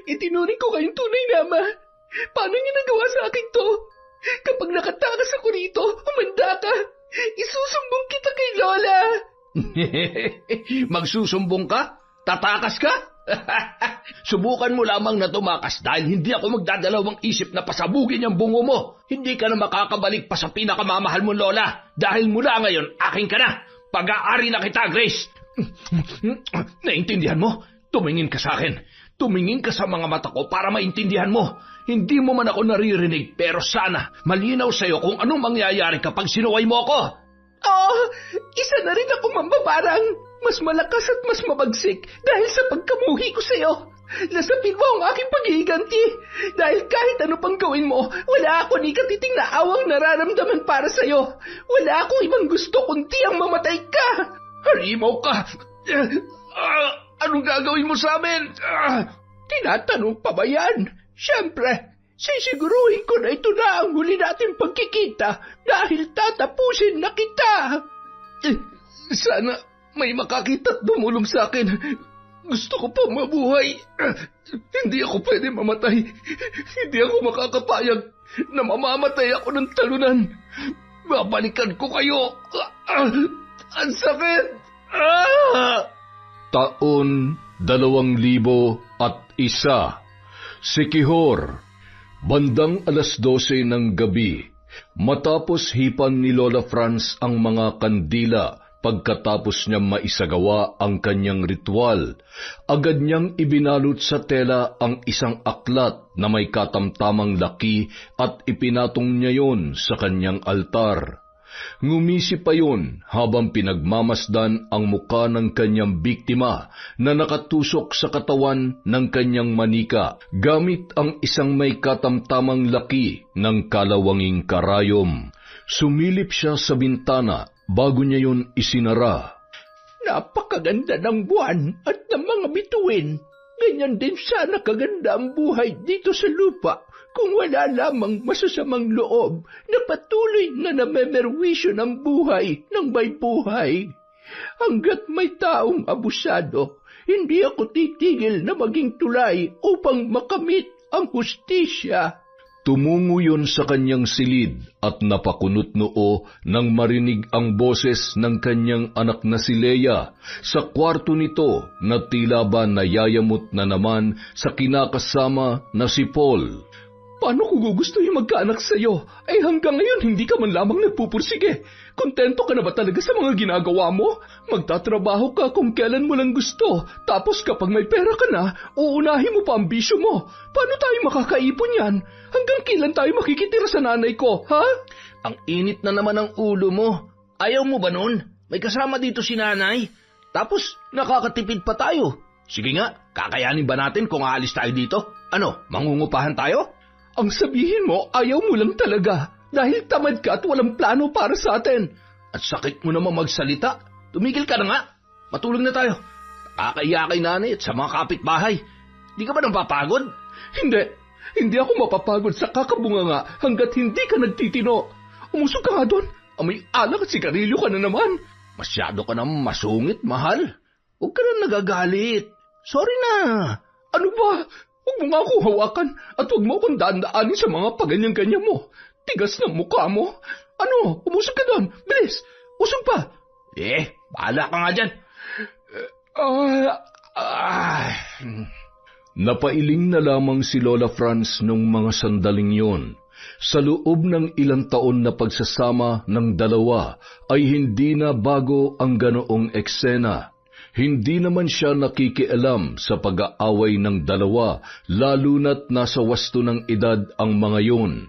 Itinuring ko kayong tunay na ama. Paano niyo nagawa sa akin to? Kapag nakatakas ako rito, umanda ka. Isusumbong kita kay Lola. Magsusumbong ka? Tatakas ka? Subukan mo lamang na tumakas dahil hindi ako magdadalawang isip na pasabugin ang bungo mo. Hindi ka na makakabalik pa sa pinakamamahal mong lola dahil mula ngayon akin ka na. Pag-aari na kita, Grace. Naintindihan mo? Tumingin ka sa akin. Tumingin ka sa mga mata ko para maintindihan mo. Hindi mo man ako naririnig pero sana malinaw sa'yo kung anong mangyayari kapag sinuway mo ako. Oh, isa na rin ako mambabarang. Mas malakas at mas mabagsik dahil sa pagkamuhi ko sa'yo. Lasapin mo ang aking paghihiganti. Dahil kahit ano pang gawin mo, wala ako ni katiting na awang nararamdaman para sa'yo. Wala akong ibang gusto kundi ang mamatay ka. Halimaw ka! Anong gagawin mo sa amin? Tinatanong pa ba yan? Siyempre, sisiguruhin ko na ito na ang huli nating pagkikita dahil tatapusin na kita. Sana may makakita at dumulong sa akin. Gusto ko pa mabuhay. Hindi ako pwede mamatay. Hindi ako makakapayag na mamamatay ako ng talunan. Babalikan ko kayo. Ang sakit. Taon 2001. Siquijor, bandang 12:00 ng gabi, matapos hipan ni Lola Franz ang mga kandila pagkatapos niya maisagawa ang kanyang ritual, agad niyang ibinalot sa tela ang isang aklat na may katamtamang laki at ipinatong niya yon sa kanyang altar. Ngumisi pa yun habang pinagmamasdan ang muka ng kanyang biktima na nakatusok sa katawan ng kanyang manika gamit ang isang may katamtamang laki ng kalawanging karayom. Sumilip siya sa bintana bago niya yun isinara. Napakaganda ng buwan at ng mga bituin. Ganyan din sana kaganda ang buhay dito sa lupa kung wala lamang masasamang loob na patuloy na namemerwisyo ng buhay ng may buhay. Hanggat may taong abusado, hindi ako titigil na maging tulay upang makamit ang hustisya. Tumungo yun sa kanyang silid at napakunot noo nang marinig ang boses ng kanyang anak na si Leia sa kwarto nito na tila ba nayayamot na naman sa kinakasama na si Paul. Paano ko gugustuhin magkaanak sa'yo? Ay hanggang ngayon hindi ka man lamang nagpupursige. Kontento ka na ba talaga sa mga ginagawa mo? Magtatrabaho ka kung kailan mo lang gusto. Tapos kapag may pera ka na, uunahin mo pa ang bisyo mo. Paano tayo makakaipon yan? Hanggang kailan tayo makikitira sa nanay ko, ha? Ang init na naman ang ulo mo. Ayaw mo ba nun? May kasama dito si nanay. Tapos nakakatipid pa tayo. Sige nga, kakayanin ba natin kung aalis tayo dito? Ano, mangungupahan tayo? Ang sabihin mo, ayaw mo lang talaga. Dahil tamad ka at walang plano para sa atin. At sakit mo naman magsalita. Tumigil ka na nga. Matulog na tayo. Kakaiya kay nanay at sa mga kapitbahay. Di ka ba nang papagod? Hindi ako mapapagod sa kakabunganga hanggat hindi ka nagtitino. Umusog ka nga doon. Amoy alak at sigarilyo ka na naman. Masyado ka naman masungit, mahal. Huwag ka na nagagalit. Sorry na. Ano ba? Huwag mo nga akong hawakan at huwag mo akong daan-daanin sa mga paganyan-ganyan mo. Tigas ng mukha mo. Ano? Umusog ka doon. Bilis. Usog pa. Bahala ka nga dyan. Napailing na lamang si Lola Franz nung mga sandaling yon. Sa loob ng ilang taon na pagsasama ng dalawa ay hindi na bago ang ganoong eksena. Hindi naman siya nakikialam sa pag-aaway ng dalawa, lalo na't nasa wasto ng edad ang mga yun.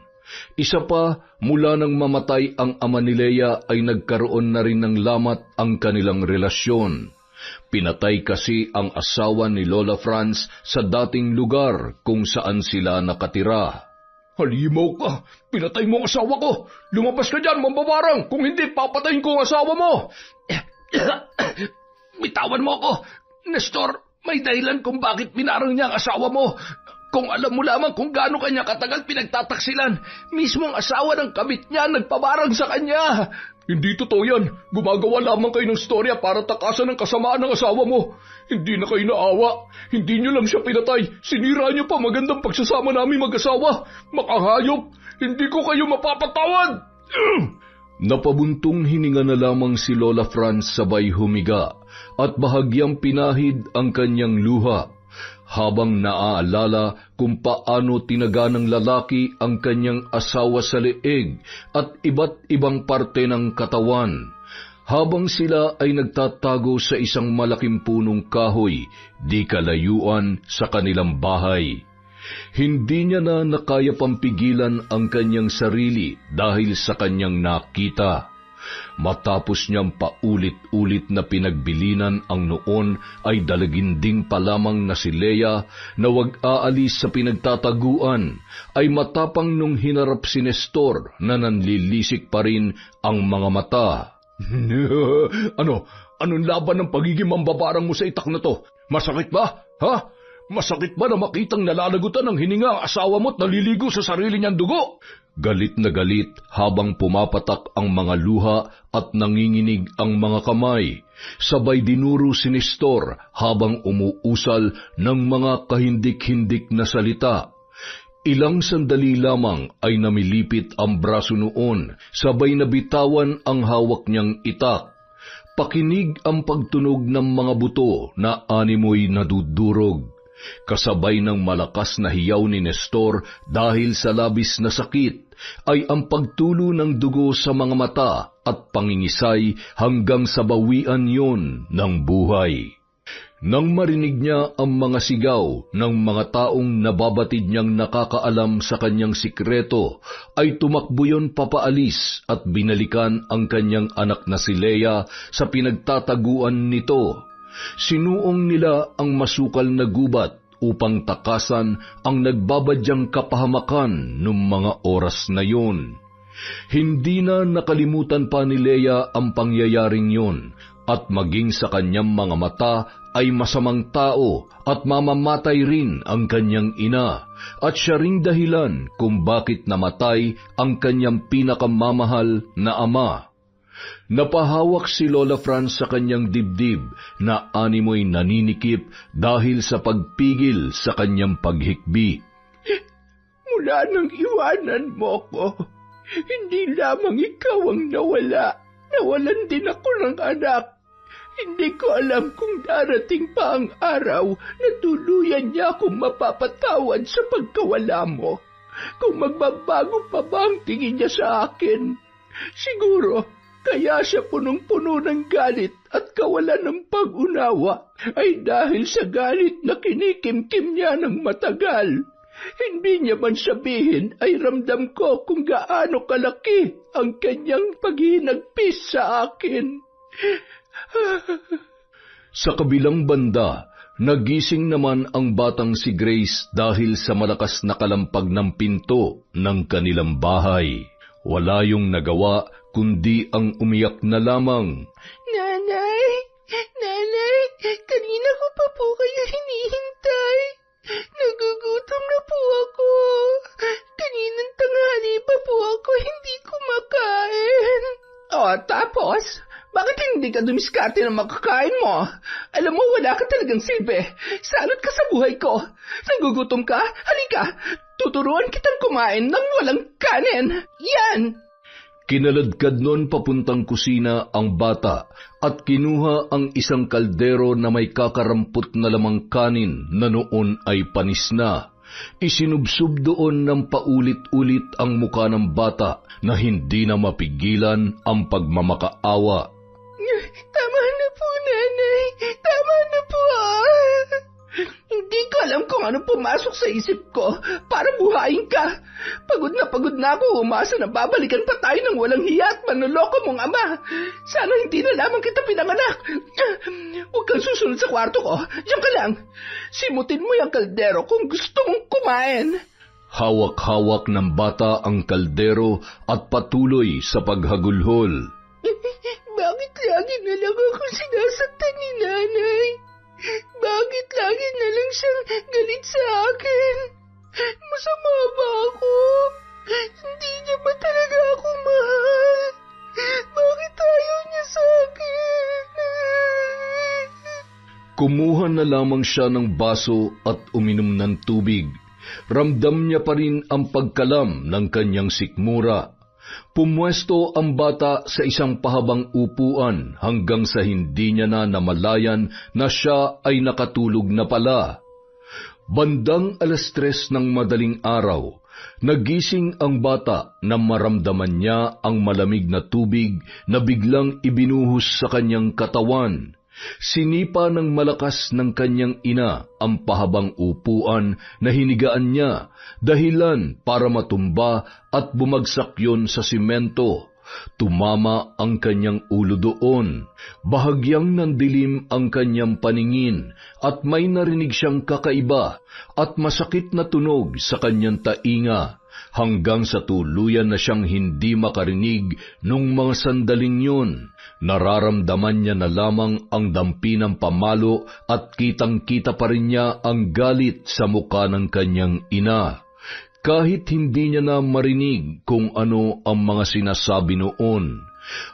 Isa pa, mula nang mamatay ang ama ni Leia ay nagkaroon na rin ng lamat ang kanilang relasyon. Pinatay kasi ang asawa ni Lola Franz sa dating lugar kung saan sila nakatira. Halimaw ka! Pinatay mo ang asawa ko! Lumabas ka dyan, mambabarang! Kung hindi, papatayin ko ang asawa mo! Bitawan mo ako! Nestor, may dahilan kung bakit binarang niya ang asawa mo. Kung alam mo lamang kung gaano kanya katagal pinagtataksilan, mismo ang asawa ng kabit niya nagpabarang sa kanya. Hindi totoo yan. Gumagawa lamang kayo ng storya para takasan ang kasamaan ng asawa mo. Hindi na kayo naawa. Hindi niyo lang siya pinatay. Sinira niyo pa magandang pagsasama namin mag-asawa. Makahayop. Hindi ko kayo mapapatawad. Napabuntong hininga na lamang si Lola Franz sabay humiga at bahagyang pinahid ang kanyang luha habang naaalala kung paano tinaga ng lalaki ang kanyang asawa sa leeg at iba't ibang parte ng katawan. Habang sila ay nagtatago sa isang malaking punong kahoy, di kalayuan sa kanilang bahay. Hindi niya na nakaya pampigilan ang kanyang sarili dahil sa kanyang nakita. Matapos niyang paulit-ulit na pinagbilinan ang noon ay dalaginding pa lamang na si Leia na wag aalis sa pinagtataguan, ay matapang nung hinarap si Nestor na nanlilisik pa rin ang mga mata. Anong laban ng pagiging mambabarang mo sa itak na to? Masakit ba? Ha? Masakit ba na makitang nalalagutan ng hininga ang asawa mo't naliligo sa sarili niyang dugo? Galit na galit habang pumapatak ang mga luha at nanginginig ang mga kamay. Sabay dinuro si Nestor habang umuusal ng mga kahindik-hindik na salita. Ilang sandali lamang ay namilipit ang braso noon, sabay nabitawan ang hawak niyang itak. Pakinig ang pagtunog ng mga buto na animoy nadudurog. Kasabay ng malakas na hiyaw ni Nestor dahil sa labis na sakit, ay ang pagtulo ng dugo sa mga mata at pangingisay hanggang sa bawian yon ng buhay. Nang marinig niya ang mga sigaw ng mga taong nababatid niyang nakakaalam sa kanyang sikreto, ay tumakbo yon papaalis at binalikan ang kanyang anak na si Leia sa pinagtataguan nito. Sinuong nila ang masukal na gubat upang takasan ang nagbabadyang kapahamakan noong mga oras na yun. Hindi na nakalimutan pa ni Leia ang pangyayaring yun, at maging sa kanyang mga mata ay masamang tao at mamamatay rin ang kanyang ina, at siya ring dahilan kung bakit namatay ang kanyang pinakamamahal na ama. Napahawak si Lola Franz sa kanyang dibdib na animoy naninikip dahil sa pagpigil sa kanyang paghikbi. Mula nang iwanan mo ko, hindi lamang ikaw ang nawala. Nawalan din ako ng anak. Hindi ko alam kung darating pa ang araw na tuluyan niya akong mapapatawad sa pagkawala mo. Kung magbabago pa ba ang tingin niya sa akin? Siguro, kaya siya punong-puno ng galit at kawalan ng pag-unawa ay dahil sa galit na kinikimkim niya ng matagal. Hindi niya man sabihin ay ramdam ko kung gaano kalaki ang kanyang paghinagpis sa akin. Sa kabilang banda, nagising naman ang batang si Grace dahil sa malakas na kalampag ng pinto ng kanilang bahay. Wala yung nagawa kundi ang umiyak na lamang. Nanay! Nanay! Kanina ko pa po kayo hinihintay. Nagugutom na po ako. Kaninang tanghali pa po ako hindi kumakain. Tapos? Bakit hindi ka dumiskarte ng makakain mo? Alam mo, wala ka talagang silbi. Salot ka sa buhay ko. Nagugutom ka? Halika, tuturuan kitang kumain ng walang kanin. Yan! Kinaladkad noon papuntang kusina ang bata at kinuha ang isang kaldero na may kakarampot na lamang kanin na noon ay panis na. Isinubsob doon ng paulit-ulit ang muka ng bata na hindi na mapigilan ang pagmamakaawa. Tama na po, nanay. Tama na po. Hindi ko alam kung ano pumasok sa isip ko para buhayin ka. Pagod na ako umasa na babalikan pa tayo ng walang hiya at manloloko mong ama. Sana hindi na lamang kita pinanganak. Huwag kang susunod sa kwarto ko. Diyan ka lang. Simutin mo yung kaldero kung gusto mong kumain. Hawak-hawak ng bata ang kaldero at patuloy sa paghagulhol. Bakit lagi na lang ako sinasaktan ni nanay? Bakit lagi na lang siyang galit sa akin? Masama ba ako? Hindi niya ba talaga ako mahal? Bakit Kumuha na lamang siya ng baso at uminom ng tubig. Ramdam niya pa rin ang pagkalam ng kanyang sikmura. Pumwesto ang bata sa isang pahabang upuan hanggang sa hindi niya na namalayan na siya ay nakatulog na pala. Bandang 3:00 ng madaling araw, nagising ang bata na maramdaman niya ang malamig na tubig na biglang ibinuhos sa kanyang katawan. Sinipa ng malakas ng kanyang ina ang pahabang upuan na hinigaan niya, dahilan para matumba at bumagsak yon sa simento. Tumama ang kanyang ulo doon. Bahagyang nandilim ang kanyang paningin at may narinig siyang kakaiba at masakit na tunog sa kanyang tainga, hanggang sa tuluyan na siyang hindi makarinig nung mga sandaling yun. Nararamdaman niya na lamang ang dampi ng pamalo at kitang-kita pa rin niya ang galit sa muka ng kanyang ina. Kahit hindi niya na marinig kung ano ang mga sinasabi noon,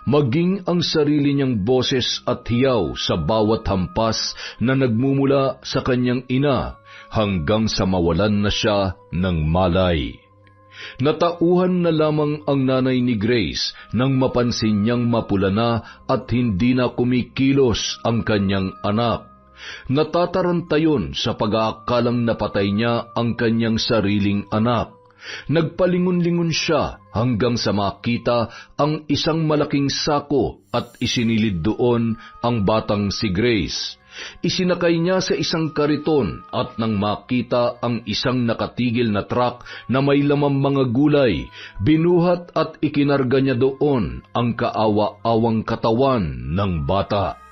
maging ang sarili niyang boses at hiyaw sa bawat hampas na nagmumula sa kanyang ina hanggang sa mawalan na siya ng malay. Natauhan na lamang ang nanay ni Grace nang mapansin niyang mapula na at hindi na kumikilos ang kanyang anak. Natataranta yun sa pag-aakalang napatay niya ang kanyang sariling anak. Nagpalingon-lingon siya hanggang sa makita ang isang malaking sako at isinilid doon ang batang si Grace. Isinakay niya sa isang kariton at nang makita ang isang nakatigil na truck na may lamang mga gulay, binuhat at ikinarga niya doon ang kaawa-awang katawan ng bata.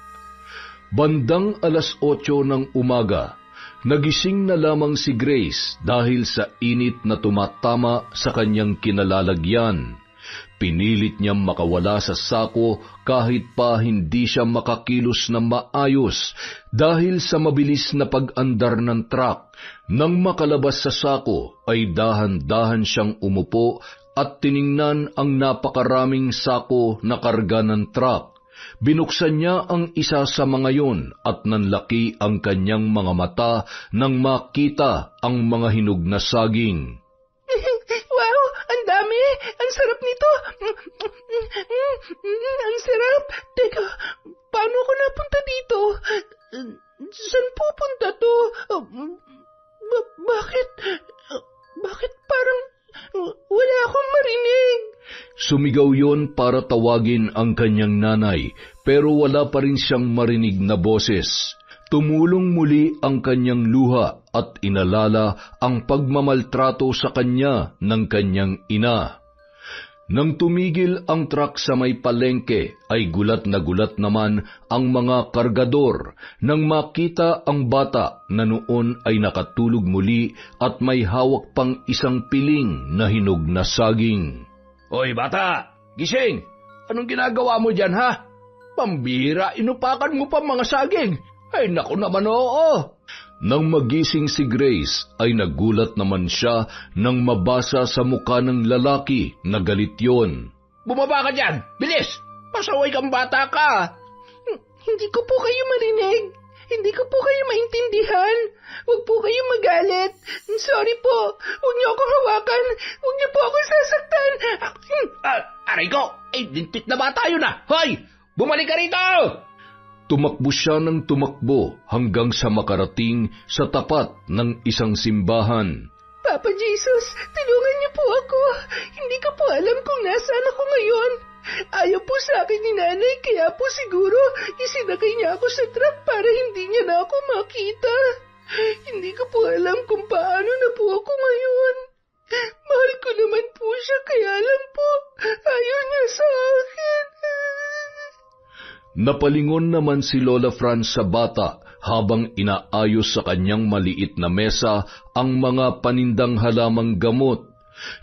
Bandang 8:00 ng umaga, nagising na lamang si Grace dahil sa init na tumatama sa kanyang kinalalagyan. Pinilit niyang makawala sa sako kahit pa hindi siya makakilos na maayos dahil sa mabilis na pag-andar ng truck. Nang makalabas sa sako ay dahan-dahan siyang umupo at tiningnan ang napakaraming sako na karga ng truck. Binuksan niya ang isa sa mga yun at nanlaki ang kanyang mga mata nang makita ang mga hinog na saging. Wow! Ang dami! Ang sarap nito! Ang sarap! Teka, paano ko napunta dito? Saan pupunta to? Bakit parang wala akong marinig? Sumigaw yon para tawagin ang kanyang nanay, pero wala pa rin siyang marinig na boses. Tumulong muli ang kanyang luha at inalala ang pagmamaltrato sa kanya ng kanyang ina. Nang tumigil ang truck sa may palengke, ay gulat na gulat naman ang mga kargador nang makita ang bata na noon ay nakatulog muli at may hawak pang isang piling na hinog na saging. Hoy bata, gising! Anong ginagawa mo dyan ha? Pambira, inupakan mo pa mga saging. Ay naku naman, oo. Nang magising si Grace ay nagulat naman siya nang mabasa sa mukha ng lalaki na galit yon. Bumaba ka dyan! Bilis! Pasaway kang bata ka! Hindi ko po kayo marinig. Hindi ko po kayo maintindihan. Huwag po kayo magalit. Sorry po. Huwag niyo akong hawakan. Huwag niyo po akong sasaktan. Aray ko! Eh, dintit na bata yun ah! Hoy! Bumalik ka rito! Tumakbo siya ng tumakbo hanggang sa makarating sa tapat ng isang simbahan. Papa Jesus, tulungan niyo po ako. Hindi ko po alam kung nasaan ako ngayon. Ayaw po sa akin ni nanay, kaya po siguro isinakay niya ako sa truck para hindi niya na ako makita. Hindi ko po alam kung paano na po ako ngayon. Mahal ko naman po siya, kaya lang po ayaw niya sa akin. Napalingon naman si Lola Franz sa bata habang inaayos sa kanyang maliit na mesa ang mga panindang halamang gamot.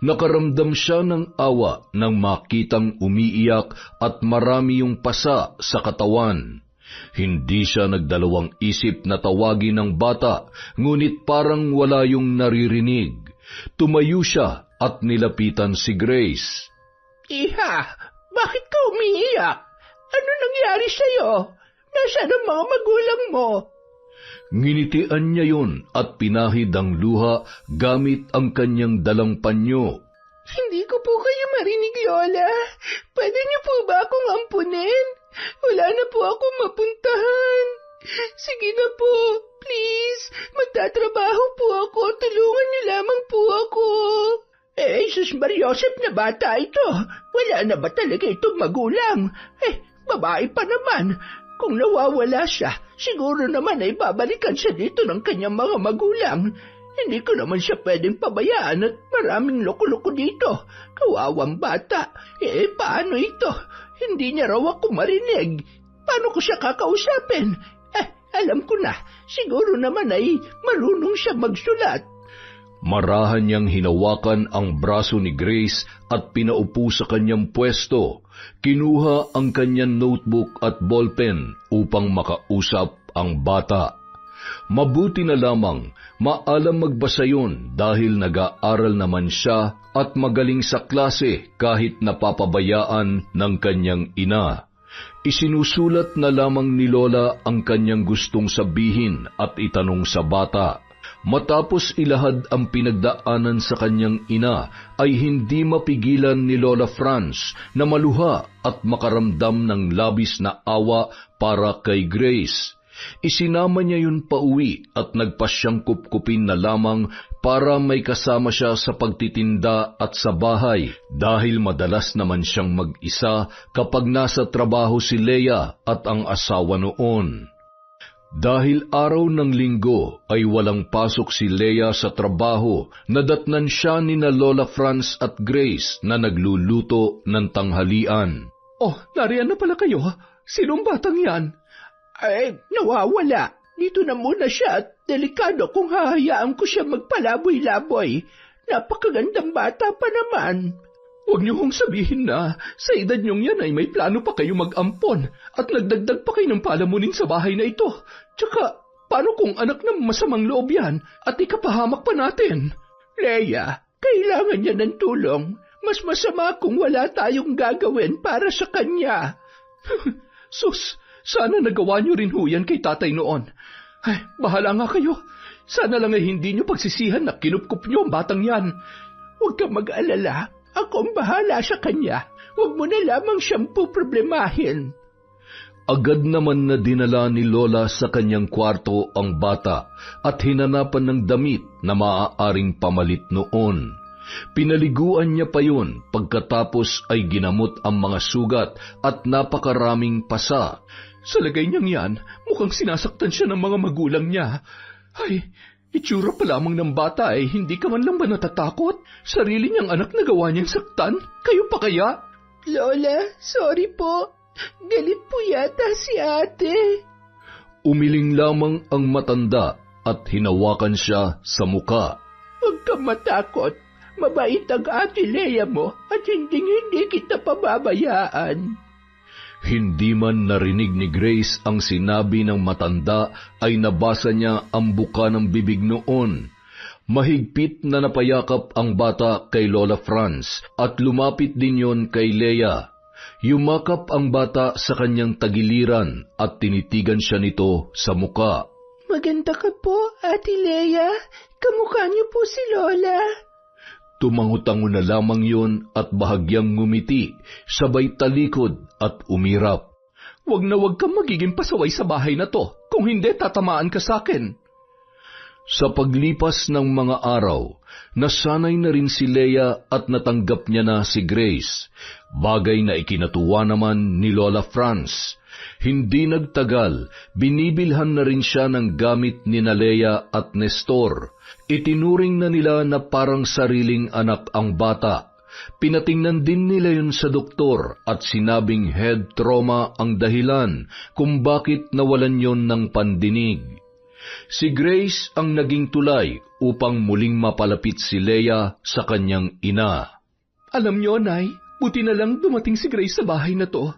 Nakaramdam siya ng awa nang makitang umiiyak at marami yung pasa sa katawan. Hindi siya nagdalawang isip na tawagin ng bata, ngunit parang wala yung naririnig. Tumayo siya at nilapitan si Grace. Iha, bakit ka umiiyak? Ano nangyari sa'yo? Nasaan ang mga magulang mo? Nginitian niya yun at pinahid ang luha gamit ang kanyang dalang panyo. Hindi ko po kayo marinig, Lola. Pwede niyo po ba akong ampunin? Wala na po akong mapuntahan. Sige na po, please. Magtatrabaho po ako. Tulungan niyo lamang po ako. Jesus Mariosep na bata ito. Wala na ba talaga itong magulang? Babae pa naman. Kung nawawala siya, siguro naman ay babalikan siya dito ng kanyang mga magulang. Hindi ko naman siya pwedeng pabayaan at maraming loko-loko dito. Kawawang bata. Paano ito? Hindi niya raw ako marinig. Paano ko siya kakausapin? Alam ko na. Siguro naman ay marunong siya magsulat. Marahan niyang hinawakan ang braso ni Grace at pinaupo sa kanyang pwesto. Kinuha ang kanyang notebook at ballpen upang makausap ang bata. Mabuti na lamang maalam magbasa yun dahil nag-aaral naman siya at magaling sa klase kahit napapabayaan ng kanyang ina. Isinusulat na lamang ni Lola ang kanyang gustong sabihin at itanong sa bata. Matapos ilahad ang pinagdaanan sa kanyang ina, ay hindi mapigilan ni Lola Franz na maluha at makaramdam ng labis na awa para kay Grace. Isinama niya yun pauwi at nagpasyang kupkupin na lamang para may kasama siya sa pagtitinda at sa bahay dahil madalas naman siyang mag-isa kapag nasa trabaho si Leia at ang asawa noon. Dahil araw ng linggo ay walang pasok si Leia sa trabaho, nadatnan siya ni na Lola Franz at Grace na nagluluto ng tanghalian. Nariyan na pala kayo. Sinong batang yan? Nawawala. Dito na muna siya at delikado kung hahayaan ko siya magpalaboy-laboy. Napakagandang bata pa naman. Huwag niyo hong sabihin na sa edad niyong yan ay may plano pa kayo mag-ampon at nagdagdag pa kayo ng palamunin sa bahay na ito. Tsaka, paano kung anak ng masamang loob yan at ikapahamak pa natin? Leia, kailangan niya ng tulong. Mas masama kung wala tayong gagawin para sa kanya. Sus, sana nagawa niyo rin ho yan kay tatay noon. Bahala nga kayo. Sana lang ay hindi niyo pagsisihan na kinupkup niyo ang batang yan. Huwag kang mag-alala. Ako ang bahala sa kanya. Huwag mo na lamang siyang problemahin. Agad naman na dinala ni Lola sa kanyang kwarto ang bata at hinanapan ng damit na maaaring pamalit noon. Pinaliguan niya pa yun pagkatapos ay ginamot ang mga sugat at napakaraming pasa. Sa lagay niyang yan, mukhang sinasaktan siya ng mga magulang niya. Itsura pa lamang ng bata hindi ka man lang ba natatakot? Sarili niyang anak na gawa niyang saktan? Kayo pa kaya? Lola, sorry po. Galit po yata si ate. Umiling lamang ang matanda at hinawakan siya sa muka. Huwag kang matakot. Mabait ang ate Leia mo at hindi kita pababayaan. Hindi man narinig ni Grace ang sinabi ng matanda ay nabasa niya ang buka ng bibig noon. Mahigpit na napayakap ang bata kay Lola Franz at lumapit din yon kay Leia. Yumakap ang bata sa kanyang tagiliran at tinitigan siya nito sa muka. Maganda ka po, Ate Leia. Kamukha niyo po si Lola. Tumangutango na lamang yun at bahagyang ngumiti, sabay talikod at umirap. Huwag na huwag kang magiging pasaway sa bahay na to, kung hindi tatamaan ka sa akin. Sa paglipas ng mga araw, nasanay na rin si Leia at natanggap niya na si Grace, bagay na ikinatuwa naman ni Lola Franz. Hindi nagtagal, binibilhan na rin siya ng gamit ni Leia at Nestor. Itinuring na nila na parang sariling anak ang bata. Pinatingnan din nila yun sa doktor at sinabing head trauma ang dahilan kung bakit nawalan yon ng pandinig. Si Grace ang naging tulay upang muling mapalapit si Leia sa kanyang ina. Alam niyo, Nay, buti na lang dumating si Grace sa bahay na to.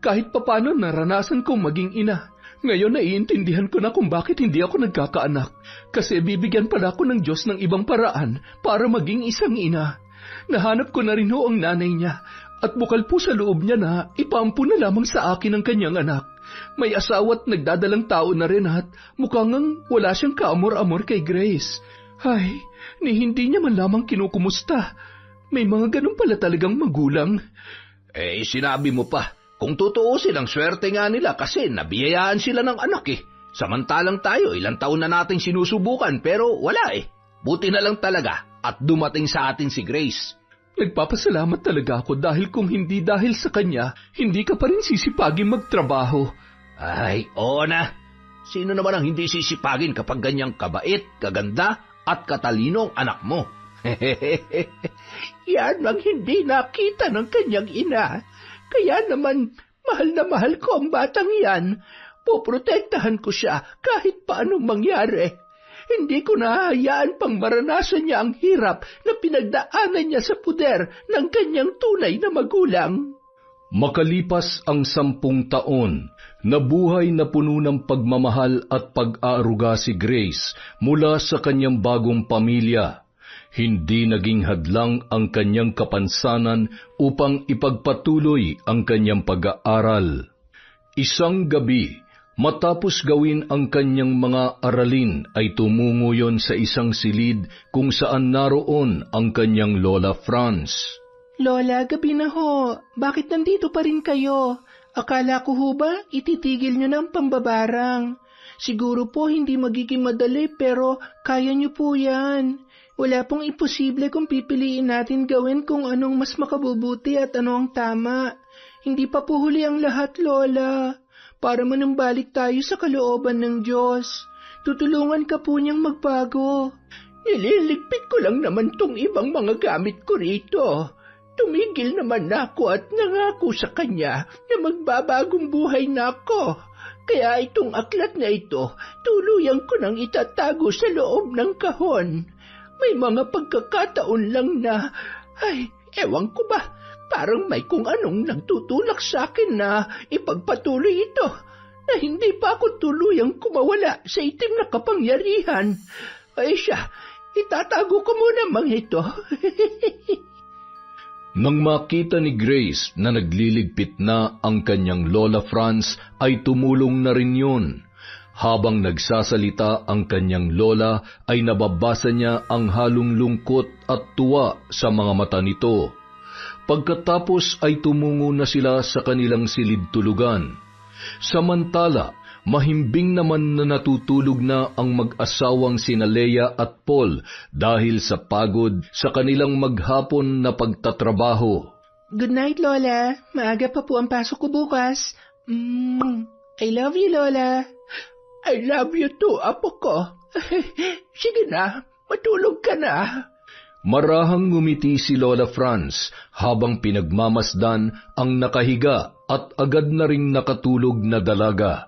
Kahit papano naranasan kong maging ina. Ngayon naiintindihan ko na kung bakit hindi ako nagkakaanak. Kasi bibigyan pala ako ng Diyos ng ibang paraan para maging isang ina. Nahanap ko na rin ho ang nanay niya at bukal po sa loob niya na ipaampo na lamang sa akin ang kanyang anak. May asawa't nagdadalang tao na rin at mukhang wala siyang kaamor-amor kay Grace. Ay, ni hindi niya man lamang kinukumusta. May mga ganun pala talagang magulang. Sinabi mo pa, kung tutuusin ang swerte nga nila kasi nabiyayaan sila ng anak eh. Samantalang tayo, ilang taon na nating sinusubukan pero wala eh. Buti na lang talaga at dumating sa atin si Grace. Nagpapasalamat talaga ako dahil kung hindi dahil sa kanya, hindi ka pa rin sisipagin magtrabaho. Ay, oo na. Sino naman ang hindi sisipagin kapag ganyang kabait, kaganda at katalino ang anak mo? Yan ang hindi nakita ng kanyang ina. Kaya naman, mahal na mahal ko ang batang yan. Poprotektahan ko siya kahit paanong mangyari. Hindi ko nahahayaan pang maranasan niya ang hirap na pinagdaanan niya sa puder ng kanyang tunay na magulang. Makalipas ang 10 taon, nabuhay na puno ng pagmamahal at pag-aaruga si Grace mula sa kanyang bagong pamilya. Hindi naging hadlang ang kanyang kapansanan upang ipagpatuloy ang kanyang pag-aaral. Isang gabi, matapos gawin ang kanyang mga aralin ay tumungo yon sa isang silid kung saan naroon ang kanyang Lola Franz. Lola, gabi na ho. Bakit nandito pa rin kayo? Akala ko ho ba ititigil nyo na ang pambabarang? Siguro po hindi magiging madali pero kaya nyo po yan. Wala pong imposible kung pipiliin natin gawin kung anong mas makabubuti at ano ang tama. Hindi pa po huli ang lahat, Lola. Para manumbalik tayo sa kalooban ng Diyos. Tutulungan ka po niyang magbago. Nililigpit ko lang naman tong ibang mga gamit ko rito. Tumigil naman ako at nangako sa kanya na magbabagong buhay na ako. Kaya itong aklat na ito, tuluyan ko nang itatago sa loob ng kahon. May mga pagkakataon lang na, ewan ko ba, parang may kung anong nagtutulak sa akin na ipagpatuloy ito, na hindi pa ako tuluyang kumawala sa itim na kapangyarihan. Ay siya, itatago ko muna mga ito. Nang makita ni Grace na nagliligpit na ang kanyang Lola Franz, ay tumulong na rin yun. Habang nagsasalita ang kanyang lola, ay nababasa niya ang halong lungkot at tuwa sa mga mata nito. Pagkatapos ay tumungo na sila sa kanilang silid tulugan. Samantala, mahimbing naman na natutulog na ang mag-asawang sina Leia at Paul dahil sa pagod sa kanilang maghapon na pagtatrabaho. Good night, Lola. Maaga pa po ang pasok ko bukas. I love you, Lola. I love you too, apo ko. Sige na, matulog ka na. Marahang ngumiti si Lola Franz habang pinagmamasdan ang nakahiga at agad na ring nakatulog na dalaga.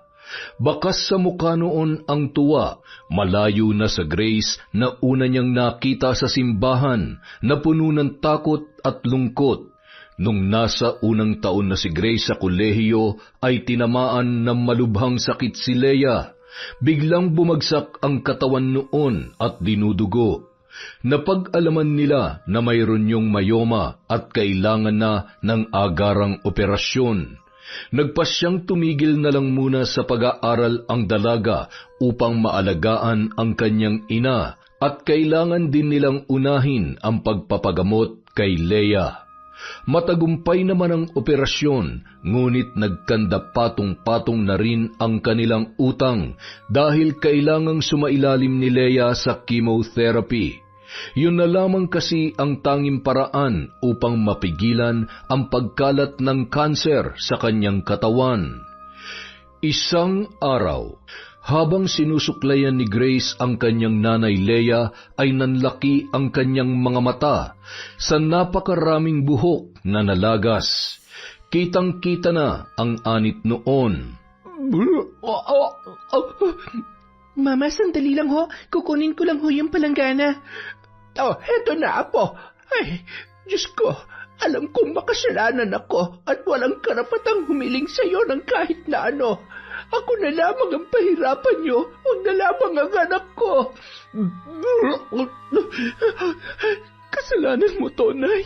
Bakas sa mukha noon ang tuwa, malayo na sa Grace na una niyang nakita sa simbahan na puno ng takot at lungkot. Nung nasa unang taon na si Grace sa kolehiyo ay tinamaan ng malubhang sakit si Leia. Biglang bumagsak ang katawan noon at dinudugo. Napag-alaman nila na mayroon yung mayoma at kailangan na ng agarang operasyon. Nagpasyang tumigil na lang muna sa pag-aaral ang dalaga upang maalagaan ang kanyang ina at kailangan din nilang unahin ang pagpapagamot kay Leia. Matagumpay naman ang operasyon, ngunit nagkanda patong-patong na rin ang kanilang utang dahil kailangang sumailalim ni Leia sa chemotherapy. Yun na lamang kasi ang tanging paraan upang mapigilan ang pagkalat ng kanser sa kanyang katawan. Isang araw, habang sinusuklayan ni Grace ang kanyang nanay Leia, ay nanlaki ang kanyang mga mata sa napakaraming buhok na nalagas. Kitang-kita na ang anit noon. Mama, sandali lang ho. Kukunin ko lang ho yung palanggana. Heto na, apo. Ay, Diyos ko, alam kong makasalanan ako at walang karapatang humiling sa iyo ng kahit na ano. Ako na lamang ang pahirapan niyo, huwag na lamang ang anak ko. Kasalanan mo to, Nay.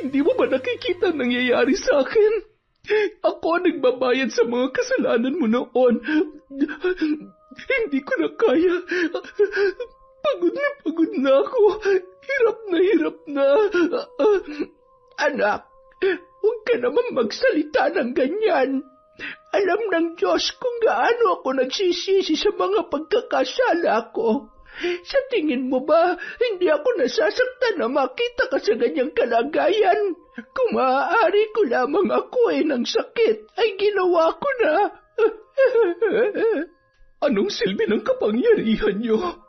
Hindi mo ba nakikita ang nangyayari sa akin? Ako ang nagbabayad sa mga kasalanan mo noon. Hindi ko na kaya. Pagod na ako. Hirap na. Anak, huwag ka naman magsalita ng ganyan. Alam ng Diyos kung gaano ako nagsisisi sa mga pagkakasala ko. Sa tingin mo ba, hindi ako nasasaktan na makita ka sa ganyang kalagayan? Kung maaari ko lamang ako ng sakit, ay ginawa ko na. Anong silbi ng kapangyarihan niyo?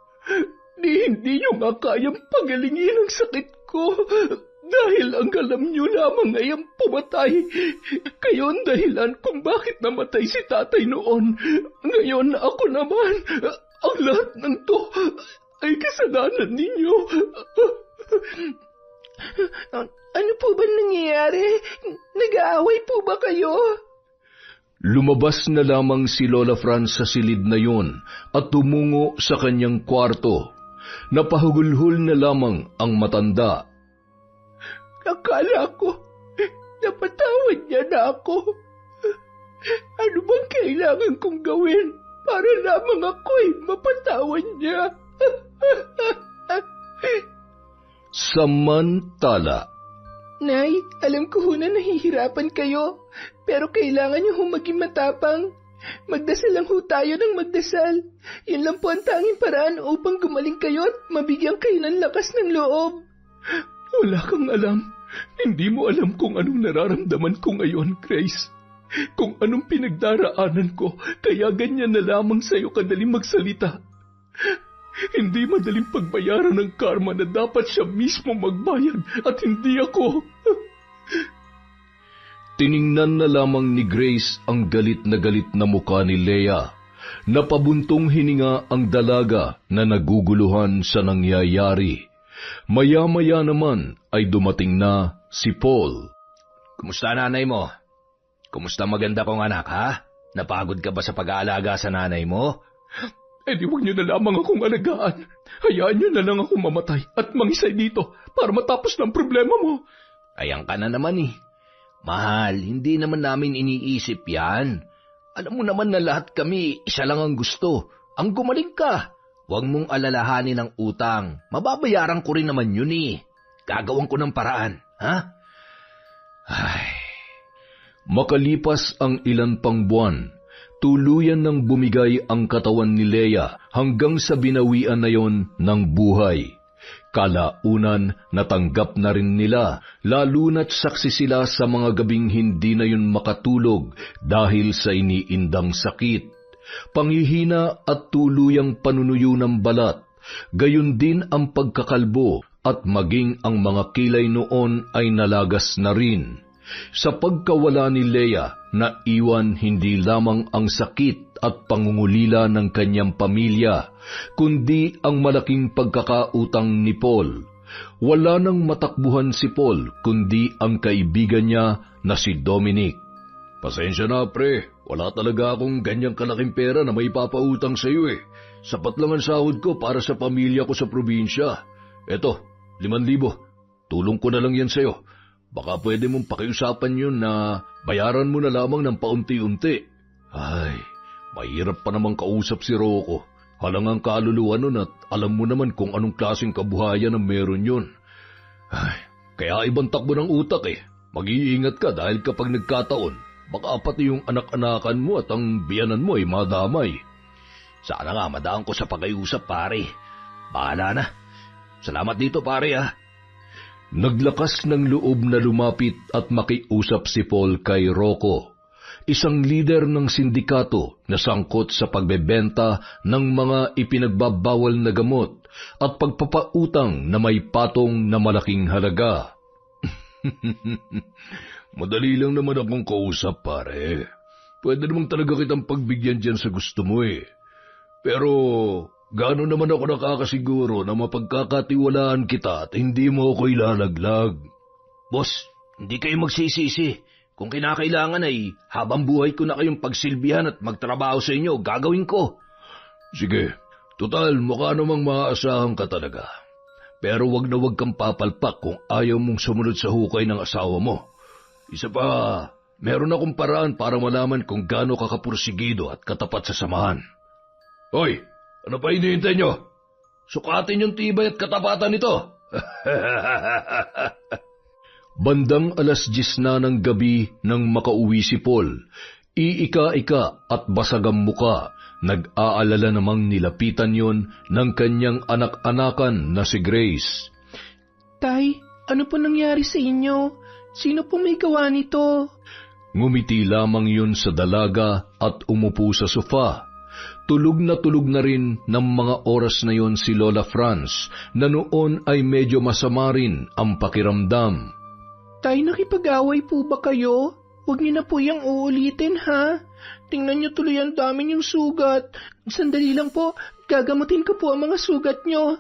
Hindi niyo nga kayang pagalingin ang sakit ko. Dahil ang alam niyo lamang ay ang pumatay. Kayo ang dahilan kung bakit namatay si tatay noon. Ngayon ako naman, ang lahat ng to ay kasalanan ninyo. Ano po ba nangyayari? Nag-aaway po ba kayo? Lumabas na lamang si Lola Franz sa silid na yun at tumungo sa kanyang kwarto. Napahugulhol na lamang ang matanda. Akala ko, napatawad niya na ako. Ano bang kailangan kong gawin para lamang ako'y mapatawad niya? Samantala, Nay, alam ko na nahihirapan kayo, pero kailangan niyo maging matapang. Magdasal lang ho tayo ng magdasal. Yun lang po ang tanging paraan upang gumaling kayo at mabigyan kayo ng lakas ng loob. Wala kang alam. Hindi mo alam kung anong nararamdaman ko ngayon, Grace. Kung anong pinagdaraanan ko, kaya ganyan na lamang sa'yo kadaling magsalita. Hindi madaling pagbayaran ng karma na dapat siya mismo magbayad at hindi ako. tiningnan na lamang ni Grace ang galit na mukha ni Leah. Napabuntong hininga ang dalaga na naguguluhan sa nangyayari. Maya-maya naman ay dumating na si Paul. Kumusta nanay mo? Kumusta maganda kong anak, ha? Napagod ka ba sa pag-aalaga sa nanay mo? Di huwag niyo na lamang akong alagaan. Hayaan niyo na lang akong mamatay at mangisay dito para matapos ng problema mo. Ayan ka na naman eh. Mahal, hindi naman namin iniisip yan. Alam mo naman na lahat kami, isa lang ang gusto. Ang gumaling ka. Huwag mong alalahanin ang utang. Mababayaran ko rin naman yun eh. Gagawan ko ng paraan, ha? Ay. Makalipas ang ilan pang buwan, tuluyan nang bumigay ang katawan ni Leah hanggang sa binawian na yon ng buhay. Kalaunan natanggap na rin nila, lalo na't saksi sila sa mga gabing hindi na yun makatulog dahil sa iniindang sakit. Panghihina at tuluyang panunuyo ng balat, gayon din ang pagkakalbo at maging ang mga kilay noon ay nalagas na rin. Sa pagkawala ni Leah, naiwan hindi lamang ang sakit at pangungulila ng kanyang pamilya, kundi ang malaking pagkakautang ni Paul. Wala nang matakbuhan si Paul, kundi ang kaibigan niya na si Dominic. Pasensya na pre, wala talaga akong ganyang kalaking pera na may papautang sa iyo eh. Sapat lang ang sahod ko para sa pamilya ko sa probinsya. Eto, 5,000. Tulong ko na lang yan sa iyo. Baka pwede mong pakiusapan yun na bayaran mo na lamang ng paunti-unti. Ay, mahirap pa namang kausap si Rocco. Halangang kaluluwa nun at alam mo naman kung anong klaseng kabuhayan ang meron yun. Ay, kaya ibang takbo ng utak eh. Mag-iingat ka dahil kapag nagkataon, baka pati yung anak-anakan mo at ang biyanan mo ay madamay. Sana nga madaan ko sa pag-iusap pare. Bahala na. Salamat dito pare ah. Naglakas ng loob na lumapit at makiusap si Paul kay Rocco, isang lider ng sindikato na sangkot sa pagbebenta ng mga ipinagbabawal na gamot at pagpapautang na may patong na malaking halaga. Madali lang naman akong kausap, pare. Pwede namang talaga kitang pagbigyan dyan sa gusto mo eh. Pero gaano naman ako nakakasiguro na mapagkakatiwalaan kita at hindi mo ako ilalaglag? Boss, hindi kayo magsisisi. Kung kinakailangan ay habang buhay ko na kayong pagsilbihan at magtrabaho sa inyo, gagawin ko. Sige, total mukha namang maaasahan ka talaga. Pero wag na wag kang papalpak kung ayaw mong sumunod sa hukay ng asawa mo. Isa pa, Meron akong paraan para malaman kung gaano kakapursigido at katapat sa samahan. Hoy, ano pa hinihintay nyo? Sukatin yung tibay at katapatan nito. Bandang 10:00 na ng gabi nang makauwi si Paul. Iika-ika at basag ang muka. Nag-aalala namang nilapitan yon ng kanyang anak-anakan na si Grace. Tay, ano po nangyari sa inyo? Sino po may gawa nito? Ngumiti lamang yun sa dalaga at umupo sa sofa. Tulog na rin ng mga oras na yon si Lola Franz na noon ay medyo masama rin ang pakiramdam. Tay, nakipag-away po ba kayo? Huwag niyo na po yung uulitin, ha? Tingnan niyo tuloy ang dami niyong sugat. Sandali lang po, gagamutin ko po ang mga sugat niyo.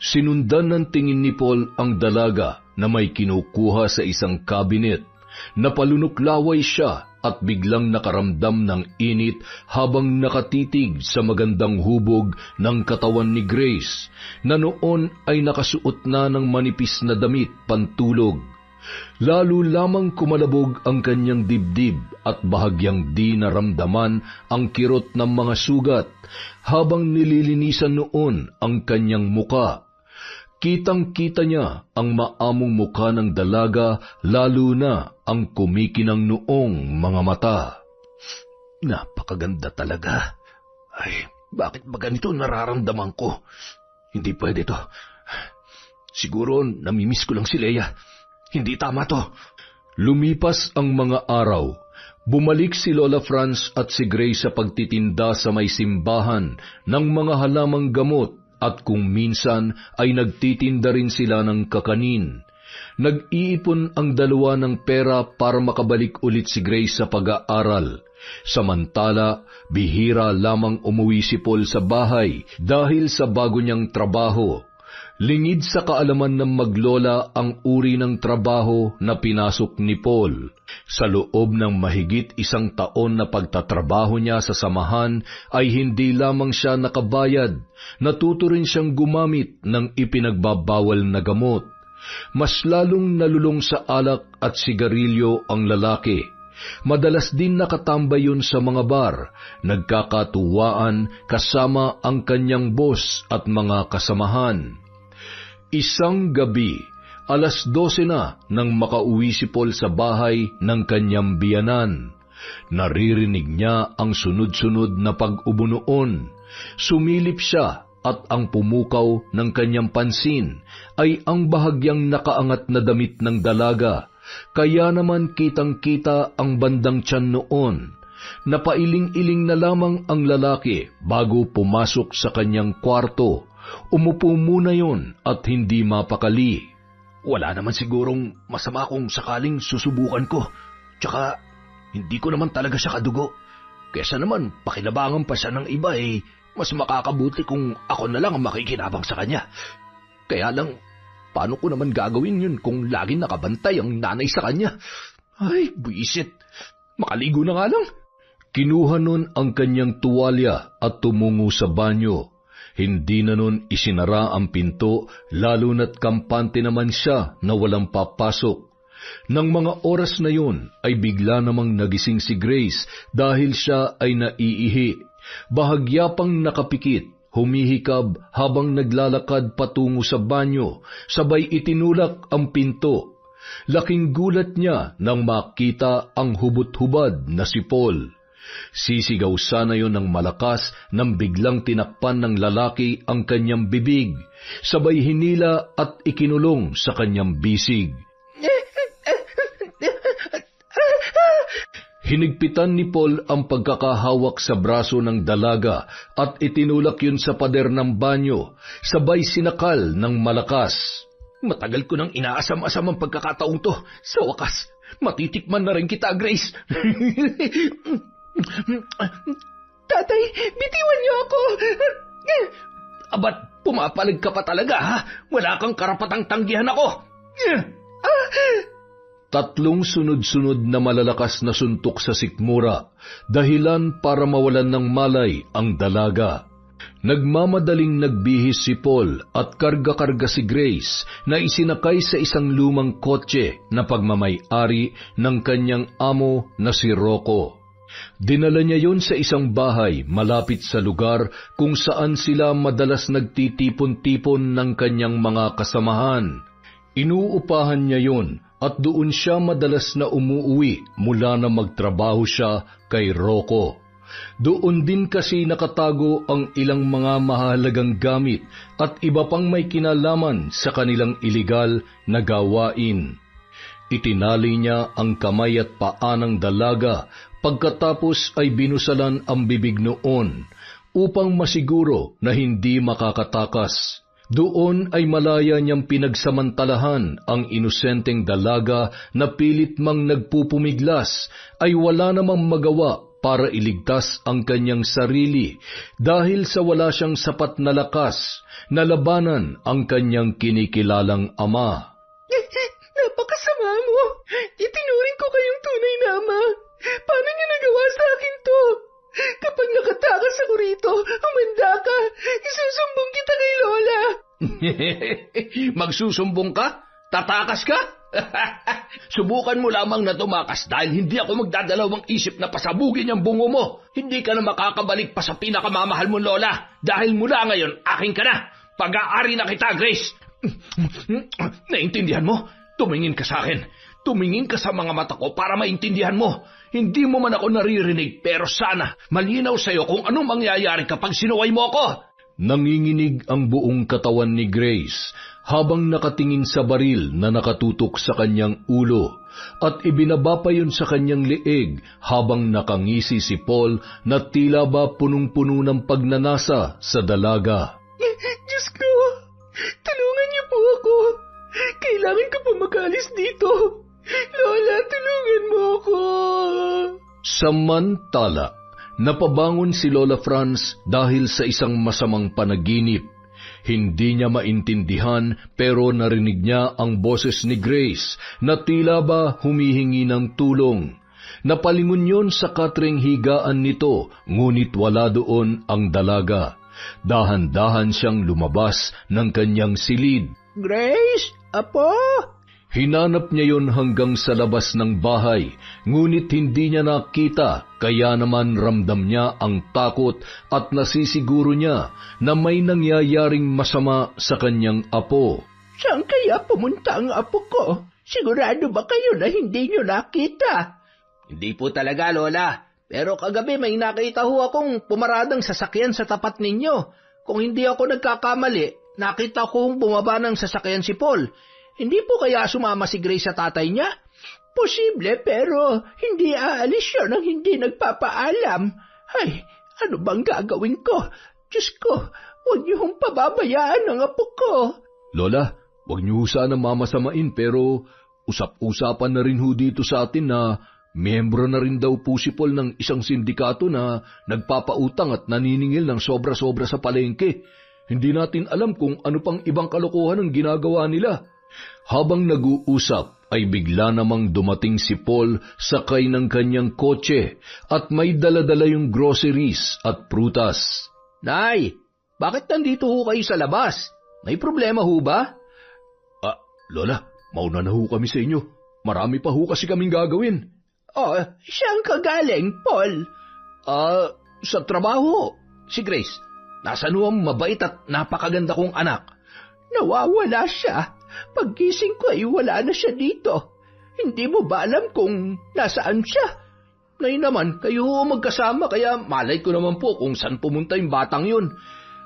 Sinundan ng tingin ni Paul ang dalaga na may kinukuha sa isang kabinet. Napalunuklaway siya at biglang nakaramdam ng init habang nakatitig sa magandang hubog ng katawan ni Grace na noon ay nakasuot na ng manipis na damit pantulog. Lalo lamang kumalabog ang kanyang dibdib at bahagyang di naramdaman ang kirot ng mga sugat habang nililinisan noon ang kanyang muka. Kitang-kita niya ang maamong mukha ng dalaga, lalo na ang kumikinang noong mga mata. Napakaganda talaga. Ay, bakit ba ganito nararamdaman ko? Hindi pwede to. Siguro namimiss ko lang si Leia. Hindi tama to. Lumipas ang mga araw. Bumalik si Lola Franz at si Grace sa pagtitinda sa may simbahan ng mga halamang gamot at kung minsan ay nagtitinda rin sila ng kakanin. Nag-iipon ang dalawa ng pera para makabalik ulit si Grace sa pag-aaral. Samantala, bihira lamang umuwi si Paul sa bahay dahil sa bago niyang trabaho. Lingid sa kaalaman ng maglola ang uri ng trabaho na pinasok ni Paul. Sa loob ng mahigit 1 taon na pagtatrabaho niya sa samahan ay hindi lamang siya nakabayad, natuto rin siyang gumamit ng ipinagbabawal na gamot. Mas lalong nalulong sa alak at sigarilyo ang lalaki. Madalas din nakatambay yun sa mga bar, nagkakatuwaan kasama ang kanyang boss at mga kasamahan. Isang gabi, 12:00 na nang makauwi si Paul sa bahay ng kanyang biyanan. Naririnig niya ang sunod-sunod na pag-ubo noon. Sumilip siya at ang pumukaw ng kanyang pansin ay ang bahagyang nakaangat na damit ng dalaga. Kaya naman kitang-kita ang bandang tiyan noon. Napailing-iling na lamang ang lalaki bago pumasok sa kanyang kwarto. Umupo muna yon at hindi mapakali. Wala naman sigurong masama kung sakaling susubukan ko. Tsaka, hindi ko naman talaga siya kadugo. Kesa naman, pakinabangan pa siya ng iba mas makakabuti kung ako na lang ang makikinabang sa kanya. Kaya lang, paano ko naman gagawin yun kung laging nakabantay ang nanay sa kanya? Ay, buisit. Makaligo na nga lang. Kinuha nun ang kanyang tuwalya at tumungo sa banyo. Hindi na nun isinara ang pinto, lalo na't kampante naman siya na walang papasok. Nang mga oras na yun, ay bigla namang nagising si Grace dahil siya ay naiihi. Bahagya pang nakapikit, humihikab habang naglalakad patungo sa banyo, sabay itinulak ang pinto. Laking gulat niya nang makita ang hubot-hubad na si Paul. Sisigaw sana yon ng malakas nang biglang tinakpan ng lalaki ang kanyang bibig, sabay hinila at ikinulong sa kanyang bisig. Hinigpitan ni Paul ang pagkakahawak sa braso ng dalaga at itinulak yun sa pader ng banyo, sabay sinakal ng malakas. Matagal ko nang inaasam-asam ang pagkakataong to. Sa wakas, matitikman na rin kita, Grace. Tatay, bitiwan niyo ako! Abat, pumapalag ka pa talaga, ha? Wala kang karapatang tanggihan ako! 3 sunod-sunod na malalakas na suntok sa sikmura, dahilan para mawalan ng malay ang dalaga. Nagmamadaling nagbihis si Paul at karga-karga si Grace na isinakay sa isang lumang kotse na pagmamay-ari ng kanyang amo na si Rocco. Dinala niya yon sa isang bahay malapit sa lugar kung saan sila madalas nagtitipon-tipon ng kanyang mga kasamahan. Inuupahan niya yon at doon siya madalas na umuuwi mula na magtrabaho siya kay Rocco. Doon din kasi nakatago ang ilang mga mahalagang gamit at iba pang may kinalaman sa kanilang iligal na gawain. Itinali niya ang kamay at paa ng dalaga pagkatapos ay binusalan ang bibig noon upang masiguro na hindi makakatakas. Doon ay malaya niyang pinagsamantalahan ang inosenteng dalaga na pilit mang nagpupumiglas ay wala namang magawa para iligtas ang kanyang sarili dahil sa wala siyang sapat na lakas na labanan ang kanyang kinikilalang ama. Napakasama mo! Itinuring ko kayong tunay na ama. Paano niyo nagawa sa akin to? Kapag nakatakas ako rito, humanda ka. Isusumbong kita kay Lola. Magsusumbong ka? Tatakas ka? Subukan mo lamang na tumakas dahil hindi ako magdadalawang isip na pasabugin ang bungo mo. Hindi ka na makakabalik pa sa pinakamamahal mong lola dahil mula ngayon akin ka na. Pag-aari na kita, Grace. Naintindihan mo? Tumingin ka sa akin. Tumingin ka sa mga mata ko para maintindihan mo. Hindi mo man ako naririnig pero sana malinaw sa'yo kung anong mangyayari kapag sinuway mo ako. Nanginginig ang buong katawan ni Grace habang nakatingin sa baril na nakatutok sa kanyang ulo at ibinaba pa yun sa kanyang leeg habang nakangisi si Paul na tila ba punong-puno ng pagnanasa sa dalaga. Diyos ko, tulungan niyo po ako. Kailangan ko pa mag-alis dito. Lola, tulungan mo ako. Samantala, napabangon si Lola Franz dahil sa isang masamang panaginip. Hindi niya maintindihan pero narinig niya ang boses ni Grace na tila ba humihingi ng tulong. Napalingon yon sa katring higaan nito ngunit wala doon ang dalaga. Dahan-dahan siyang lumabas ng kanyang silid. Grace, apo? Hinanap niya yon hanggang sa labas ng bahay, ngunit hindi niya nakita, kaya naman ramdam niya ang takot at nasisiguro niya na may nangyayaring masama sa kanyang apo. Saan kaya pumunta ang apo ko? Sigurado ba kayo na hindi niyo nakita? Hindi po talaga, Lola. Pero kagabi may nakita ho akong pumaradang sasakyan sa tapat ninyo. Kung hindi ako nagkakamali, nakita kong bumaba ng sasakyan si Paul. Hindi po kaya sumama si Grace sa tatay niya? Posible pero hindi aalis siya nang hindi nagpapaalam. Ay, ano bang gagawin ko? Diyos ko, huwag niyo hong pababayaan ang apo ko. Lola, huwag niyo sana mamasamain pero usap-usapan na rin ho dito sa atin na miyembro na rin daw po si Paul ng isang sindikato na nagpapautang at naniningil ng sobra-sobra sa palengke. Hindi natin alam kung ano pang ibang kalokohan ang ginagawa nila. Habang nag-uusap ay bigla namang dumating si Paul sakay ng kanyang kotse at may dala-dala yung groceries at prutas. Nay, bakit nandito ho kayo sa labas? May problema ho ba? Lola, mauna na ho kami sa inyo. Marami pa ho kasi kaming gagawin. Oh, saan ka galing, Paul? Sa trabaho. Si Grace, nasaan ho ang mabait at napakaganda kong anak? Nawawala siya. Paggising ko ay wala na siya dito. Hindi mo ba alam kung nasaan siya? Nay naman, kayo magkasama kaya malay ko naman po kung saan pumunta yung batang yun.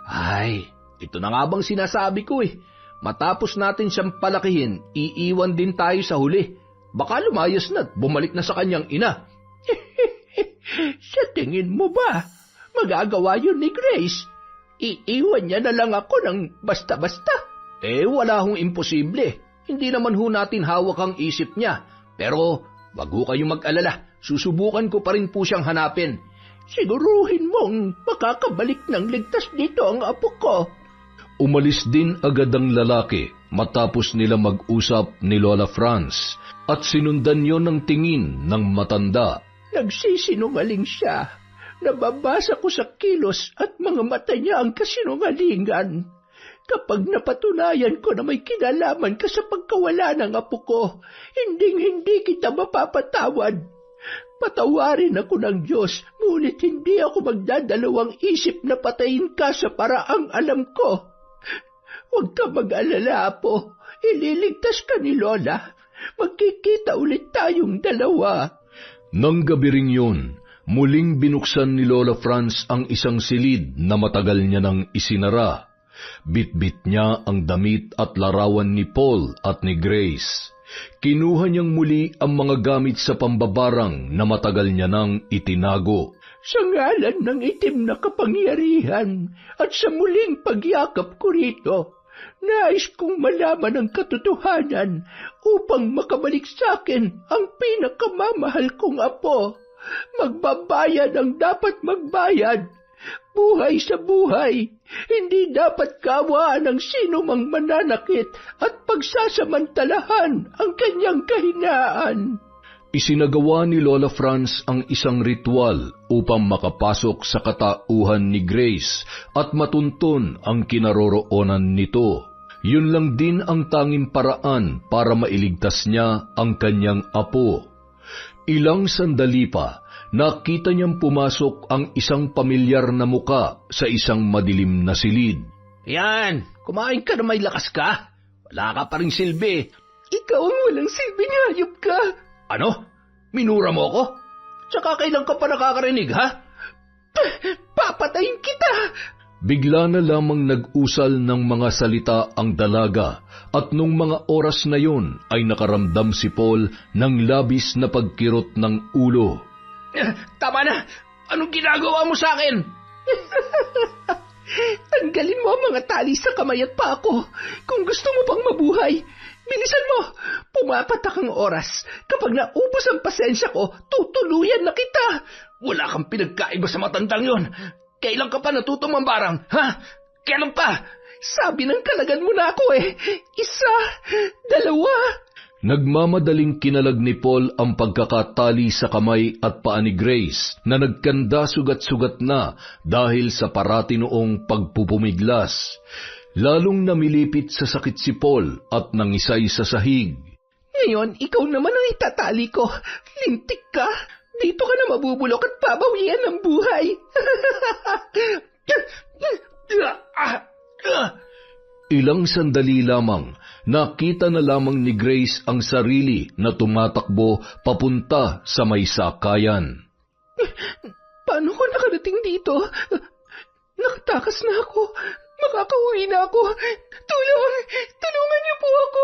Ay, ito na nga bang sinasabi ko eh. Matapos natin siyang palakihin, iiwan din tayo sa huli. Baka lumayas na at bumalik na sa kanyang ina. Sa tingin mo ba, magagawa yun ni Grace? Iiwan niya na lang ako ng basta-basta. Wala hong imposible. Hindi naman ho natin hawak ang isip niya. Pero, wag ho kayong mag-alala. Susubukan ko pa rin po siyang hanapin. Siguruhin mong makakabalik ng ligtas dito ang apo ko. Umalis din agad ang lalaki matapos nila mag-usap ni Lola Franz at sinundan yon ng tingin ng matanda. Nagsisinungaling siya. Nababasa ko sa kilos at mga mata niya ang kasinungalingan. Kapag napatunayan ko na may kinalaman ka sa pagkawala ng apo ko, hindi kita mapapatawad. Patawarin ako ng Diyos, ngunit hindi ako magdadalawang isip na patayin ka sa paraang alam ko. Huwag ka mag-alala, apo. Ililigtas ka ni Lola. Magkikita ulit tayong dalawa. Nang gabi ring yun, muling binuksan ni Lola Franz ang isang silid na matagal niya nang isinara. Bitbit niya ang damit at larawan ni Paul at ni Grace. Kinuha niyang muli ang mga gamit sa pambabarang na matagal niya nang itinago. Sa ngalan ng itim na kapangyarihan at sa muling pagyakap ko rito, nais kong malaman ang katotohanan upang makabalik sa akin ang pinakamamahal kong apo. Magbabayad ang dapat magbayad. Buhay sa buhay, hindi dapat kawaan ng sino mang mananakit at pagsasamantalahan ang kanyang kahinaan. Isinagawa ni Lola Franz ang isang ritual upang makapasok sa katauhan ni Grace at matuntun ang kinaroroonan nito. Yun lang din ang tanging paraan para mailigtas niya ang kanyang apo. Ilang sandali pa, nakita niyang pumasok ang isang pamilyar na muka sa isang madilim na silid. Yan, kumain ka na may lakas ka. Wala ka pa rin silbi. Ikaw ang walang silbi niya, hayop ka. Ano? Minura mo ako? Tsaka kailan ka pa nakakarinig, ha? Papatayin kita! Bigla na lamang nag-usal ng mga salita ang dalaga at nung mga oras na yon ay nakaramdam si Paul ng labis na pagkirot ng ulo. Tama na! Anong ginagawa mo sa akin? Tanggalin mo ang mga tali sa kamay at paa ko kung gusto mo pang mabuhay. Bilisan mo! Pumapatak ang oras. Kapag naubos ang pasensya ko, tutuluyan na kita. Wala kang pinagkaiba sa matandang yon. Kailan ka pa natutong mambarang, ha? Kailan pa? Sabi ng kalagan mo na ako eh. 1, 2. Nagmamadaling kinalag ni Paul ang pagkakatali sa kamay at paa ni Grace na nagkanda sugat-sugat na dahil sa parati noong pagpupumiglas. Lalong namilipit sa sakit si Paul at nangisay sa sahig. Ngayon, ikaw naman ang itatali ko. Lintik ka. Dito ka na mabubulok at pabawian ng buhay. Ilang sandali lamang, nakita na lamang ni Grace ang sarili na tumatakbo papunta sa may sakayan. Paano ko nakarating dito? Nakatakas na ako. Makakauwi na ako. Tulungan niyo po ako.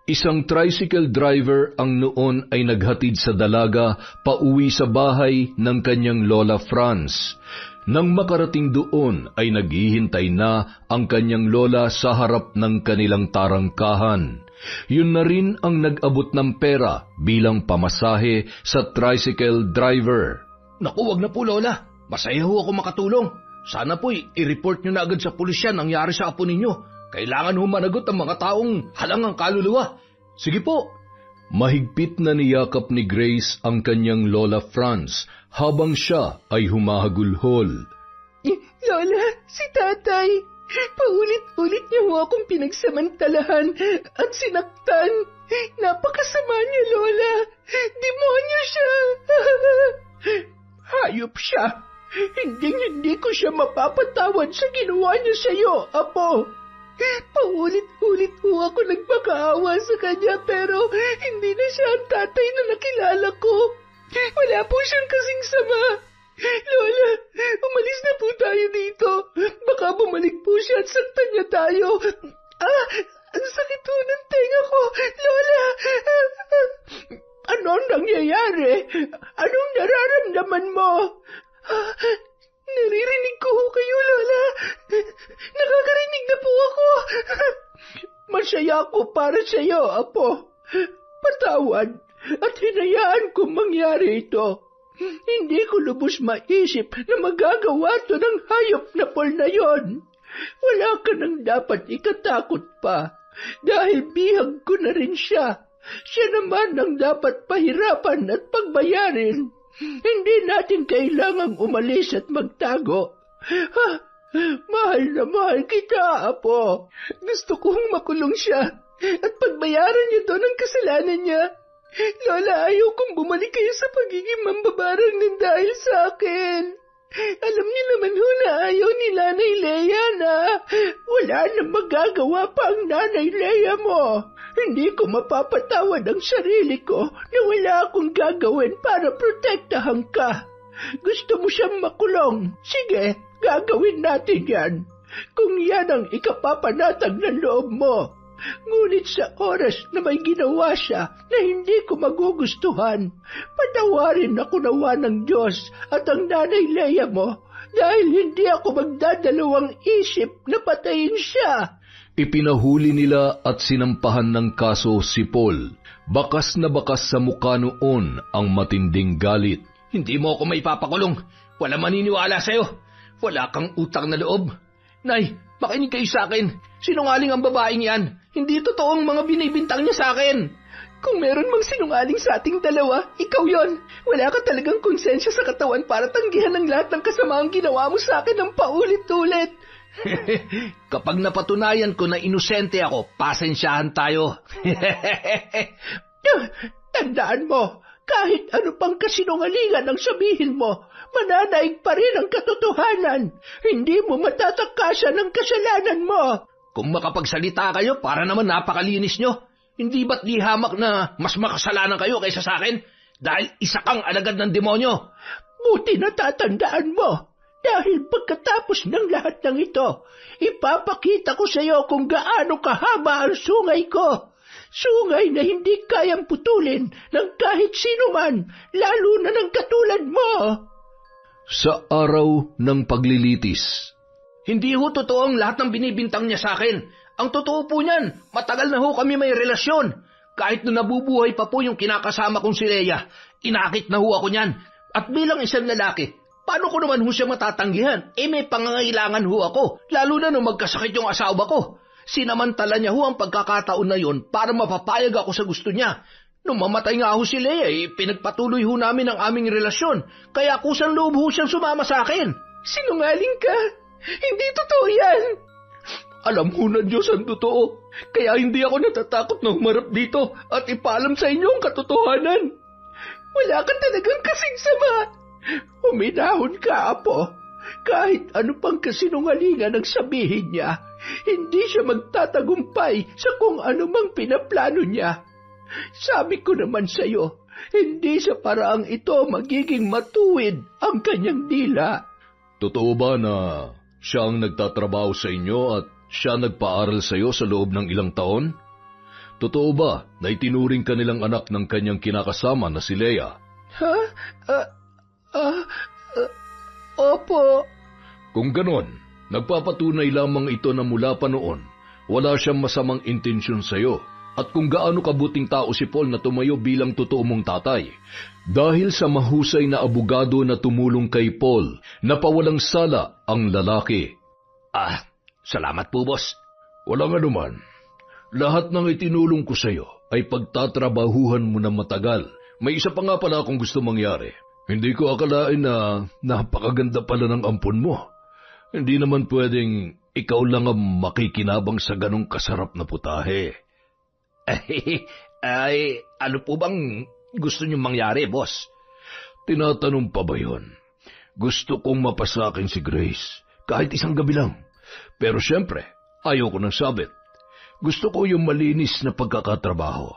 Isang tricycle driver ang noon ay naghatid sa dalaga pauwi sa bahay ng kanyang Lola Franz. Nang makarating doon ay naghihintay na ang kanyang lola sa harap ng kanilang tarangkahan. Yun na rin ang nag-abot ng pera bilang pamasahe sa tricycle driver. Naku, wag na po, Lola. Masaya ho ako makatulong. Sana po'y i-report nyo na agad sa pulisya nangyari sa apo ninyo. Kailangan ho managot ang mga taong halangang kaluluwa. Sige po. Mahigpit na niyakap ni Grace ang kanyang Lola Franz habang siya ay humahagulhol. Lola, si tatay. Paulit-ulit niya ho akong pinagsamantalahan at sinaktan. Napakasama niya, Lola. Demonyo siya. Hayop siya. Hindi ko siya mapapatawad sa ginawa niya sa iyo, Apo. Paulit-ulit po ako nagpakaawa sa kanya pero hindi na siya ang tatay na nakilala ko. Wala po siyang kasing sama. Lola, umalis na po tayo dito. Baka bumalik po siya at saktan niya tayo. Ang sakit po ng tenga ko, Lola. Ano ang nangyayari? Anong nararamdaman mo? Naririnig ko kayo, Lola. Nakakarinig na po ako. Masaya ako para sa iyo, Apo. Patawad at hinayaan kong mangyari ito. Hindi ko lubos maisip na magagawa to ng hayop na Paul na yon. Wala ka nang dapat ikatakot pa dahil bihag ko na rin siya. Siya naman ang dapat pahirapan at pagbayarin. Hindi natin kailangang umalis at magtago. Ha, mahal na mahal kita, Apo. Gusto kong makulong siya at pagbayaran niya doon ang kasalanan niya. Lola, ayaw kong bumalik kayo sa pagiging mambabarang ng dahil sa akin. Alam niyo naman ho na ayaw ni Nanay Leia na wala na magagawa pa ang Nanay Leia mo. Hindi ko mapapatawad ang sarili ko na wala akong gagawin para protektahan ka. Gusto mo siyang makulong? Sige, gagawin natin yan. Kung yan ang ikapapanatag ng loob mo. Ngunit sa oras na may ginawa siya na hindi ko magugustuhan, patawarin ako nawa ng Diyos at ang Nanay Leia mo dahil hindi ako magdadalawang isip na patayin siya. Ipinahuli nila at sinampahan ng kaso si Paul. Bakas na bakas sa mukha noon ang matinding galit. Hindi mo ako maipapakulong. Wala maniniwala sa'yo. Wala kang utang na loob. Nay, makinig kayo sa akin. Sinungaling ang babaeng yan. Hindi totoong mga binibintang niya sa akin. Kung meron mang sinungaling sa ating dalawa, ikaw yon. Wala ka talagang konsensya sa katawan para tanggihan ang lahat ng kasamaang ginawa mo sa akin ng paulit-ulit. Kapag napatunayan ko na inosente ako, pasensyahan tayo. Tandaan mo, kahit ano pang kasinungalingan ang sabihin mo, mananaig pa rin ang katotohanan. Hindi mo matatakasan ang kasalanan mo. Kung makapagsalita kayo, para naman napakalinis nyo. Hindi ba't di hamak na mas makasalanan kayo kaysa sa akin? Dahil isa kang alagad ng demonyo. Buti natatandaan mo. Dahil pagkatapos ng lahat ng ito, ipapakita ko sa iyo kung gaano kahaba ang sungay ko. Sungay na hindi kayang putulin ng kahit sino man, lalo na ng katulad mo. Sa araw ng paglilitis. Hindi ho totoo ang lahat ng binibintang niya sa akin. Ang totoo po niyan, matagal na ho kami may relasyon. Kahit na nabubuhay pa po yung kinakasama kong si Leia, inakit na ho ako niyan. At bilang isang lalaki, paano ko naman ho siya matatanggihan? May pangangailangan ho ako, lalo na nung magkasakit yung asawa ko. Sinamantala niya ho ang pagkakataon na yon para mapapayag ako sa gusto niya. Nung mamatay nga ho si Leia, pinagpatuloy ho namin ang aming relasyon. Kaya kusang loob ho siyang sumama sa akin. Sinungaling ka. Hindi totoo yan. Alam ho na Diyos ang totoo. Kaya hindi ako natatakot na humarap dito at ipaalam sa inyo ang katotohanan. Wala ka talagang kasing sama. Huminahon ka, Apo. Kahit ano pang kasinungalingan ang sabihin niya, hindi siya magtatagumpay sa kung ano mang pinaplano niya. Sabi ko naman sa iyo, hindi sa paraang ito magiging matuwid ang kanyang dila. Totoo ba na siya ang nagtatrabaho sa inyo at siya nagpaaral sa iyo sa loob ng ilang taon? Totoo ba na itinuring ka nilang anak ng kanyang kinakasama na si Leia? Ha? Opo. Kung ganon, nagpapatunay lamang ito na mula pa noon, wala siyang masamang intensyon sa iyo. At kung gaano kabuting tao si Paul na tumayo bilang totoo mong tatay. Dahil sa mahusay na abogado na tumulong kay Paul, napawalang sala ang lalaki. Salamat po, boss. Walang anuman. Lahat ng itinulong ko sa iyo ay pagtatrabahuhan mo na matagal. May isa pa nga pala akong gusto mangyari. Hindi ko akalain na napakaganda pala ng ampon mo. Hindi naman pwedeng ikaw lang ang makikinabang sa ganong kasarap na putahe. Ano po bang gusto niyong mangyari, boss? Tinatanong pa ba yun? Gusto kong mapasakin si Grace, kahit isang gabi lang. Pero siyempre, ayoko ng sabit. Gusto ko yung malinis na pagkakatrabaho.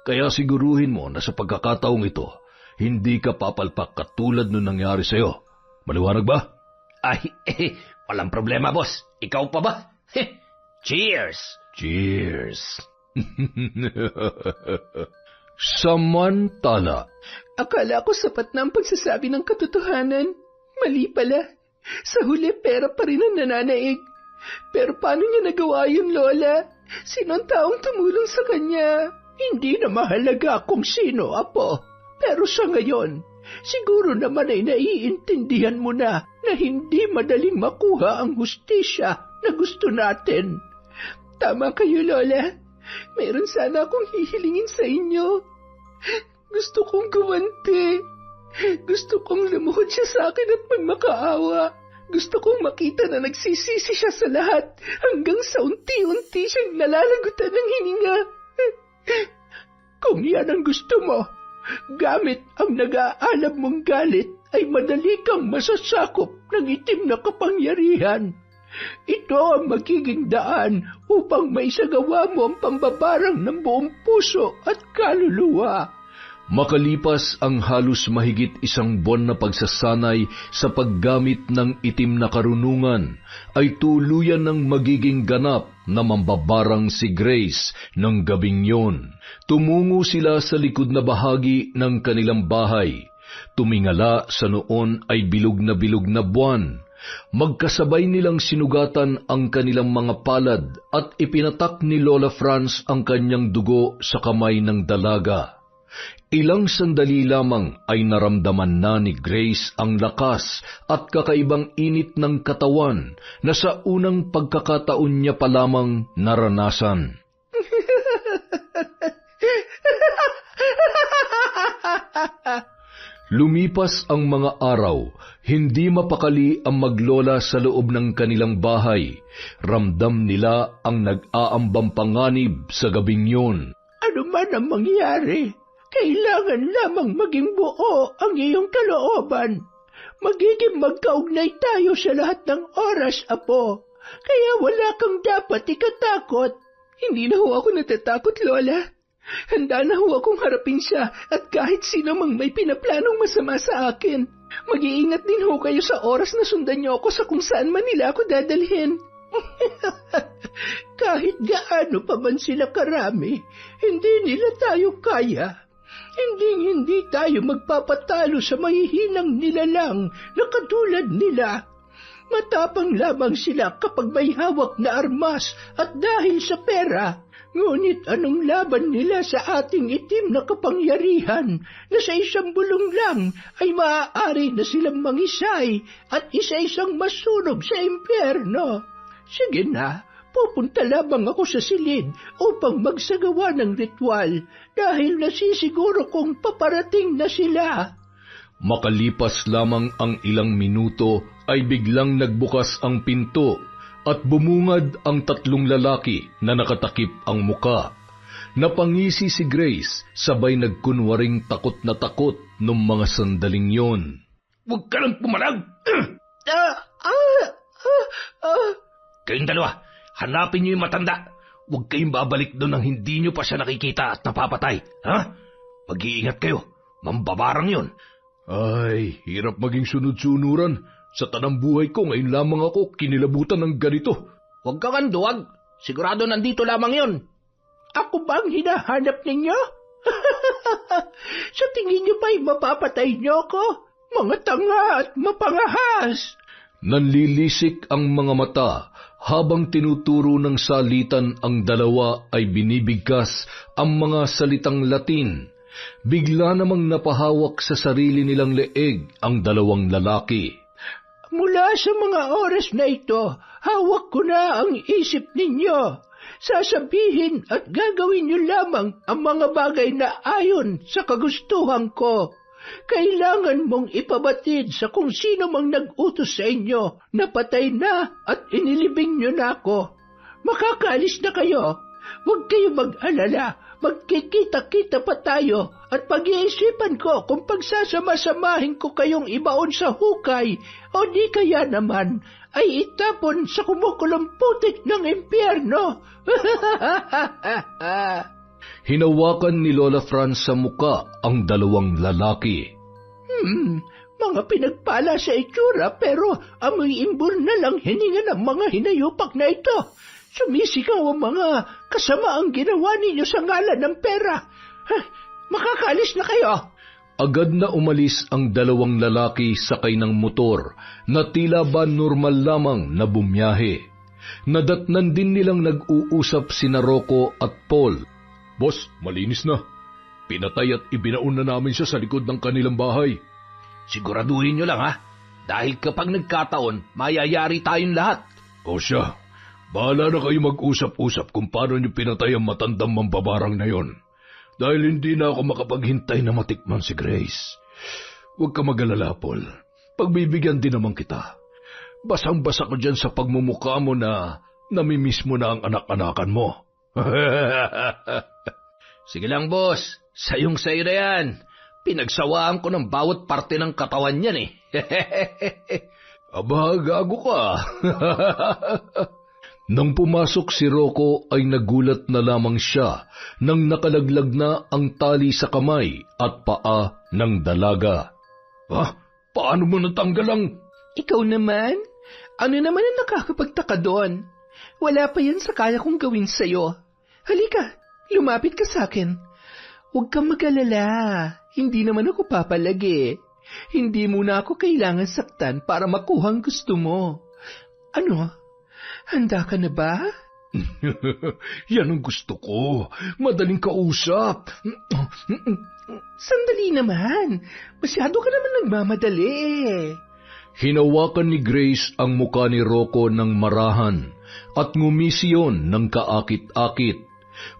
Kaya siguruhin mo na sa pagkakataong ito, hindi ka papalpak katulad nung nangyari sa'yo. Maliwanag ba? Walang problema, boss. Ikaw pa ba? Cheers! Cheers! Samantala. Akala ko sapat na ang pagsasabi ng katotohanan. Mali pala. Sa huli, pera pa rin ang nananaig. Pero paano niya nagawa yun, Lola? Sino ang taong tumulong sa kanya? Hindi na mahalaga kung sino, Apo. Pero sa ngayon, siguro naman ay naiintindihan mo na hindi madaling makuha ang hustisya na gusto natin. Tama kayo, Lola. Mayroon sana akong hihilingin sa inyo. Gusto kong gumanti. Gusto kong lumuhod siya sa akin at magmakaawa. Gusto kong makita na nagsisisi siya sa lahat hanggang sa unti-unti siyang nalalagutan ng hininga. Kung yan ang gusto mo, gamit ang nag-aalab mong galit ay madali kang masasakop ng itim na kapangyarihan. Ito ang magiging daan upang maisagawa mo ang pambabarang ng buong puso at kaluluwa. Makalipas ang halos mahigit 1 buwan na pagsasanay sa paggamit ng itim na karunungan, ay tuluyan ng magiging ganap na mambabarang si Grace ng gabing yon. Tumungo sila sa likod na bahagi ng kanilang bahay. Tumingala sa noon ay bilog na buwan. Magkasabay nilang sinugatan ang kanilang mga palad at ipinatak ni Lola Franz ang kanyang dugo sa kamay ng dalaga. Ilang sandali lamang ay naramdaman na ni Grace ang lakas at kakaibang init ng katawan na sa unang pagkakataon niya pa lamang naranasan. Lumipas ang mga araw, hindi mapakali ang maglola sa loob ng kanilang bahay. Ramdam nila ang nag-aambang panganib sa gabing yon. Ano man ang mangyari, kailangan lamang maging buo ang iyong kalooban. Magiging magkaugnay tayo sa lahat ng oras, Apo. Kaya wala kang dapat ikatakot. Hindi na ho ako natatakot, Lola. Handa na ho akong harapin siya at kahit sino mang may pinaplanong masama sa akin. Mag-iingat din ho kayo sa oras na sundan niyo ako sa kung saan man nila ako dadalhin. Kahit gaano pa man sila karami, hindi nila tayo kaya. Hindi tayo magpapatalo sa mahihinang nilalang na katulad nila. Matapang lamang sila kapag may hawak na armas at dahil sa pera. Ngunit anong laban nila sa ating itim na kapangyarihan na sa isang bulong lang ay maaari na silang mangisay at isa-isang masunog sa impyerno? Sige na, pupunta lamang ako sa silid upang magsagawa ng ritual dahil nasisiguro kong paparating na sila. Makalipas lamang ang ilang minuto ay biglang nagbukas ang pinto at bumungad ang 3 lalaki na nakatakip ang muka. Napangisi si Grace, sabay nagkunwaring takot na takot nung mga sandaling yon. Huwag ka lang pumalag! Kayong dalawa, hanapin niyo yung matanda. Huwag kayong babalik doon nang hindi niyo pa siya nakikita at napapatay. Ha? Mag-iingat kayo. Mambabarang yon. Ay, hirap maging sunod-sunuran. Sa tanang buhay ko, ngayon lamang ako kinilabutan ng ganito. Huwag kang anduwag. Sigurado nandito lamang yon. Ako ba ang hinahanap ninyo? Sa tingin niyo ba'y mapapatay niyo ako? Mga tanga at mapangahas! Nanlilisik ang mga mata habang tinuturo ng salitan ang dalawa ay binibigkas ang mga salitang Latin. Bigla namang napahawak sa sarili nilang leeg ang 2 lalaki. Mula sa mga oras na ito, hawak ko na ang isip ninyo. Sasabihin at gagawin niyo lamang ang mga bagay na ayon sa kagustuhan ko. Kailangan mong ipabatid sa kung sino mang nag-utos sa inyo na patay na at inilibing niyo na ako. Makakaalis na kayo. Huwag kayo mag-alala. Magkikita-kita pa tayo at pag-iisipan ko kung pagsasama-samahin ko kayong ibaon sa hukay o di kaya naman ay itapon sa kumukulong putik ng impyerno. Hinawakan ni Lola Franz sa muka ang 2 lalaki. Mga pinagpala sa itsura pero amoy imbur na lang hininga ng mga hinayupak na ito. Sumisigaw ang mga kasamaang ginawa ninyo sa ngalan ng pera. Makakaalis na kayo. Agad na umalis ang 2 lalaki sakay ng motor na tila ba normal lamang na bumiyahe. Nadatnan din nilang nag-uusap sina Rocco at Paul. Boss, malinis na. Pinatay at ibinaon na namin siya sa likod ng kanilang bahay. Siguraduhin nyo lang ha. Dahil kapag nagkataon, mayayari tayong lahat. O siya. Bahala na kayo mag-usap-usap kung paano niyo pinatay ang matandang mambabarang na yon. Dahil hindi na ako makapaghintay na matikman si Grace. Huwag ka mag-alala, Paul. Pagbibigyan din naman kita. Basang-basa ko dyan sa pagmumukha mo na namimiss mo na ang anak-anakan mo. Sige lang, boss. Sayong sayo na yan. Pinagsawaan ko ng bawat parte ng katawan yan eh. Aba, gago ka. Nang pumasok si Rocco ay nagulat na lamang siya nang nakalaglag na ang tali sa kamay at paa ng dalaga. Paano mo natanggal ang... Ikaw naman? Ano naman ang nakakapagtaka doon? Wala pa yan sa kaya kong gawin sa'yo. Halika, lumapit ka sa akin. Huwag kang mag-alala. Hindi naman ako papalagi. Hindi muna ako kailangan saktan para makuha ang gusto mo. Ano? Handa ka na ba? Yan ang gusto ko. Madaling kausap. Sandali naman. Masyado ka naman nagmamadali. Hinawakan ni Grace ang muka ni Rocco ng marahan at ngumisi yun ng kaakit-akit.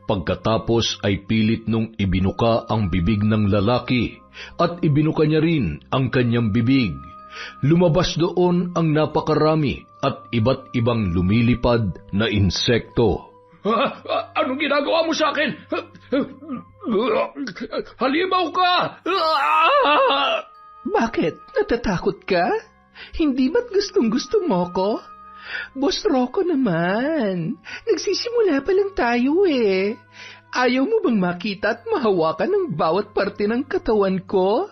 Pagkatapos ay pilit nung ibinuka ang bibig ng lalaki at ibinuka niya rin ang kanyang bibig. Lumabas doon ang napakarami at iba't ibang lumilipad na insekto. Anong ginagawa mo sa akin? Halimaw ka! Bakit? Natatakot ka? Hindi ba't gustong-gusto mo ko? Boss Rocco naman. Nagsisimula pa lang tayo eh. Ayaw mo bang makita at mahawakan ng bawat parte ng katawan ko?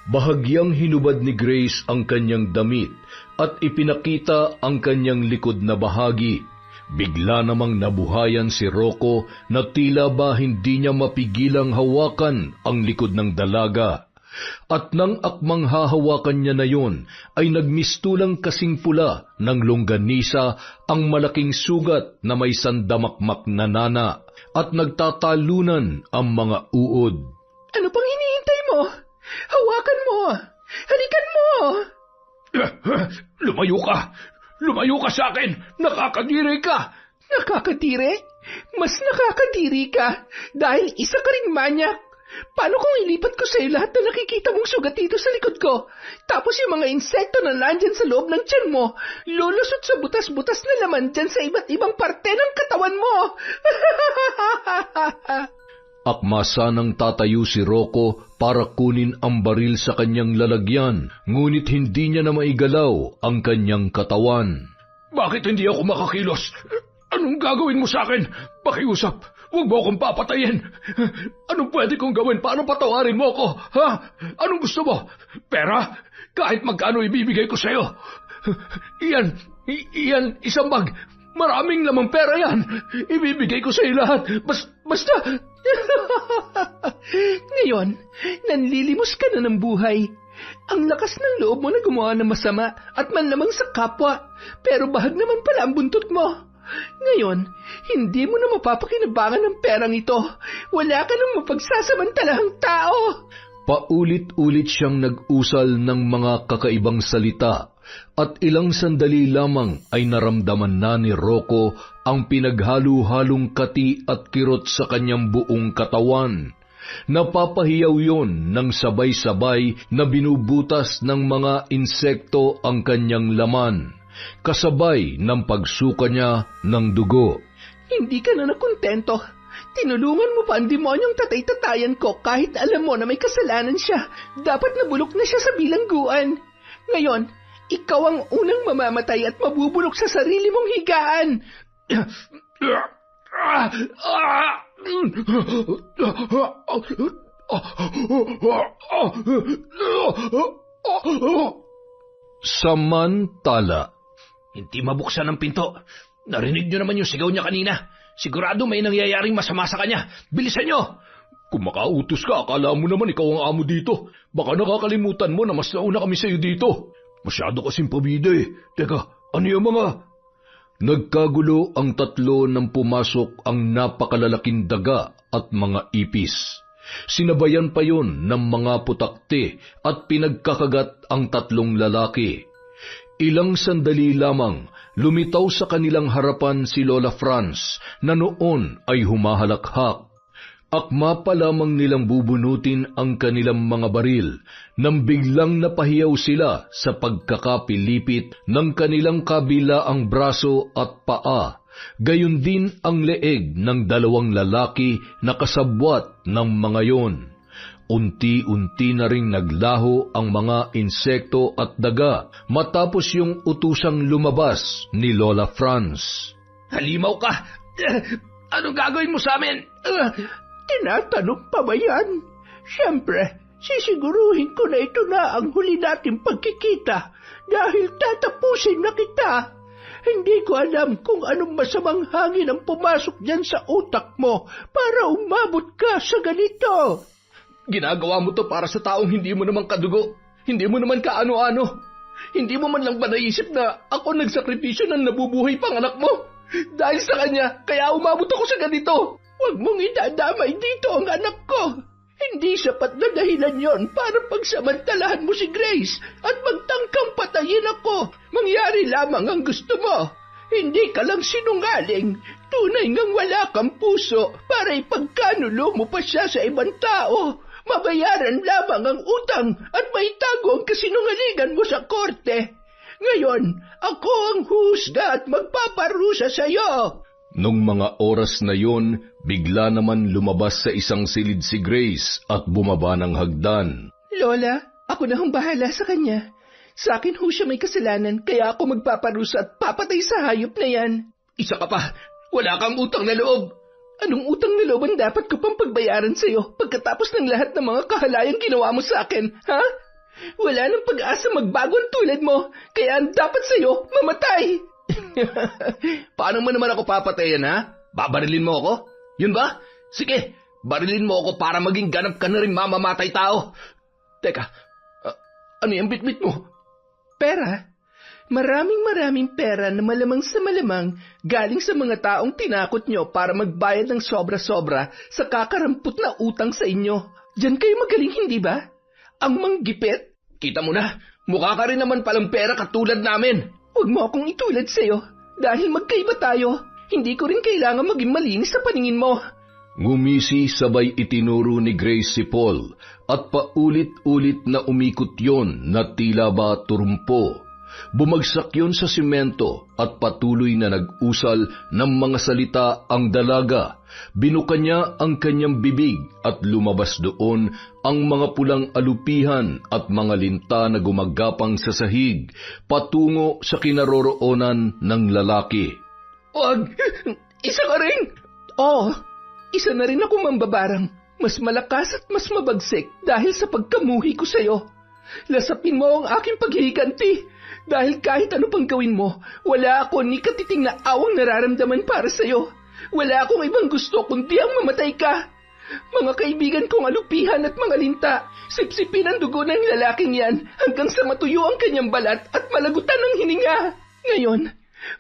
Bahagyang hinubad ni Grace ang kanyang damit at ipinakita ang kanyang likod na bahagi. Bigla namang nabuhayan si Rocco na tila ba hindi niya mapigilang hawakan ang likod ng dalaga. At nang akmang hahawakan niya na yon, ay nagmistulang kasing pula ng longganisa ang malaking sugat na may sandamakmak na nana at nagtatalunan ang mga uod. Ano pang hinihintay mo? Hawakan mo! Halikan mo! Lumayo ka! Lumayo ka sa akin! Nakakadiri ka! Nakakadiri? Mas nakakadiri ka dahil isa ka ring manyak. Paano kung ilipat ko sa'yo lahat na nakikita mong sugat dito sa likod ko? Tapos yung mga insekto na nandyan sa loob ng tiyan mo, lulusot sa butas-butas na laman dyan sa iba't ibang parte ng katawan mo. Akma sanang tatayo si Rocco para kunin ang baril sa kanyang lalagyan, ngunit hindi niya na maigalaw ang kanyang katawan. Bakit hindi ako makakilos? Anong gagawin mo sa akin? Pakiusap, huwag mo akong papatayin. Anong pwede kong gawin? Paano patawarin mo ako? Ha? Anong gusto mo? Pera? Kahit magkano ibibigay ko sa'yo. Iyan, isang bag. Maraming lamang pera yan. Ibibigay ko sa'yo lahat. Basta... Ngayon, nanlilimos ka na ng buhay. Ang lakas ng loob mo na gumawa ng masama at manlamang sa kapwa. Pero bahag naman pala ang buntot mo. Ngayon, hindi mo na mapapakinabangan ng perang ito. Wala ka nang mapagsasamantalahang tao. Paulit-ulit siyang nag-usal ng mga kakaibang salita at ilang sandali lamang ay naramdaman na ni Rocco ang pinaghalo-halong kati at kirot sa kanyang buong katawan. Napapahiyaw yon ng sabay-sabay na binubutas ng mga insekto ang kanyang laman, kasabay ng pagsuka niya ng dugo. Hindi ka na nakontento. Tinulungan mo pa ang demonyong tatay-tatayan ko kahit alam mo na may kasalanan siya. Dapat nabulok na siya sa bilangguan. Ngayon, ikaw ang unang mamamatay at mabubulok sa sarili mong higaan. Samantala, Hindi mabuksan ang pinto. Narinig niyo naman yung sigaw niya kanina. Sigurado may nangyayaring masama sa kanya. Bilisan niyo! kung makautos ka, akala mo naman ikaw ang amo dito. Baka nakakalimutan mo na mas nauna kami sa'yo dito. Masyado kasing pabida eh. Teka, ano yung mga... Nagkagulo ang tatlo nang pumasok ang napakalalaking daga at mga ipis. Sinabayan pa yon ng mga putakte at pinagkakagat ang tatlong lalaki. Ilang sandali lamang, lumitaw sa kanilang harapan si Lola Franz na noon ay humahalakhak. Akma pa lamang nilang bubunutin ang kanilang mga baril nang biglang napahiyaw sila sa pagkakapilipit ng kanilang kabilaang braso at paa, gayon din ang leeg ng dalawang lalaki na kasabwat ng mga yon. Unti-unti na ring naglaho ang mga insekto at daga matapos yung utusang lumabas ni Lola Franz. Halimaw ka! Anong gagawin mo sa amin? Tinatanong pa ba yan? Siyempre, sisiguruhin ko na ito na ang huli nating pagkikita dahil tatapusin na kita. Hindi ko alam kung anong masamang hangin ang pumasok dyan sa utak mo para umabot ka sa ganito. Ginagawa mo to para sa taong hindi mo naman kadugo. Hindi mo naman kaano-ano. Hindi mo man lang ba naisip na ako nagsakripisyo ng nabubuhay pang anak mo? Dahil sa kanya, kaya umabot ako sa ganito. Huwag mong idadamay dito ang anak ko. Hindi sapat na dahilan yon para pagsamantalahan mo si Grace at magtangkang patayin ako. Mangyari lamang ang gusto mo. Hindi ka lang sinungaling. Tunay ngang wala kang puso para ipagkanulo mo pa siya sa ibang tao. Mabayaran lamang ang utang at maitago ang kasinungalingan mo sa korte. Ngayon, ako ang husga at magpaparusa sa iyo. Nung mga oras na yon, bigla naman lumabas sa isang silid si Grace at bumaba ng hagdan. Lola, ako na hong bahala sa kanya. Sa akin ho siya may kasalanan, kaya ako magpaparusa at papatay sa hayop na yan. Isa ka pa, wala kang utang na loob. Anong utang na loob ang dapat ko pang pagbayaran sa'yo pagkatapos ng lahat ng mga kahalayang ginawa mo sa akin, ha? Wala nang pag-asa magbago ang tulad mo, kaya ang dapat sa'yo, mamatay. Paano mo naman ako papatayan, ha? Babarilin mo ako? Yun ba? Sige, barilin mo ako para maging ganap ka na rin mamamatay tao. Teka, ano yung bitbit mo? Pera? Maraming pera na malamang sa malamang galing sa mga taong tinakot nyo para magbayad ng sobra-sobra sa kakarampot na utang sa inyo. Diyan kayo magaling, hindi ba? Ang manggipit? Kita mo na, mukha ka rin naman palang pera katulad namin. Huwag mo akong itulad sa'yo dahil magkaiba tayo. Hindi ko rin kailangan maging malinis sa paningin mo. Ngumisi sabay itinuro ni Grace si Paul at paulit-ulit na umikot yon na tila ba turumpo. Bumagsak yon sa simento at patuloy na nag-usal ng mga salita ang dalaga. Binuka niya ang kanyang bibig at lumabas doon ang mga pulang alupihan at mga linta na gumagapang sa sahig patungo sa kinaroroonan ng lalaki. Wag! Isa ka rin! Oo, isa na rin ako mambabarang. Mas malakas at mas mabagsik dahil sa pagkamuhi ko sa'yo. Lasapin mo ang aking paghihiganti. Dahil kahit ano pang gawin mo, wala ako ni katiting na awang nararamdaman para sa'yo. Wala akong ibang gusto kundi ang mamatay ka. Mga kaibigan kong alupihan at mga linta, sipsipin ang dugo ng lalaking yan hanggang sa matuyo ang kanyang balat at malagutan ng hininga. Ngayon,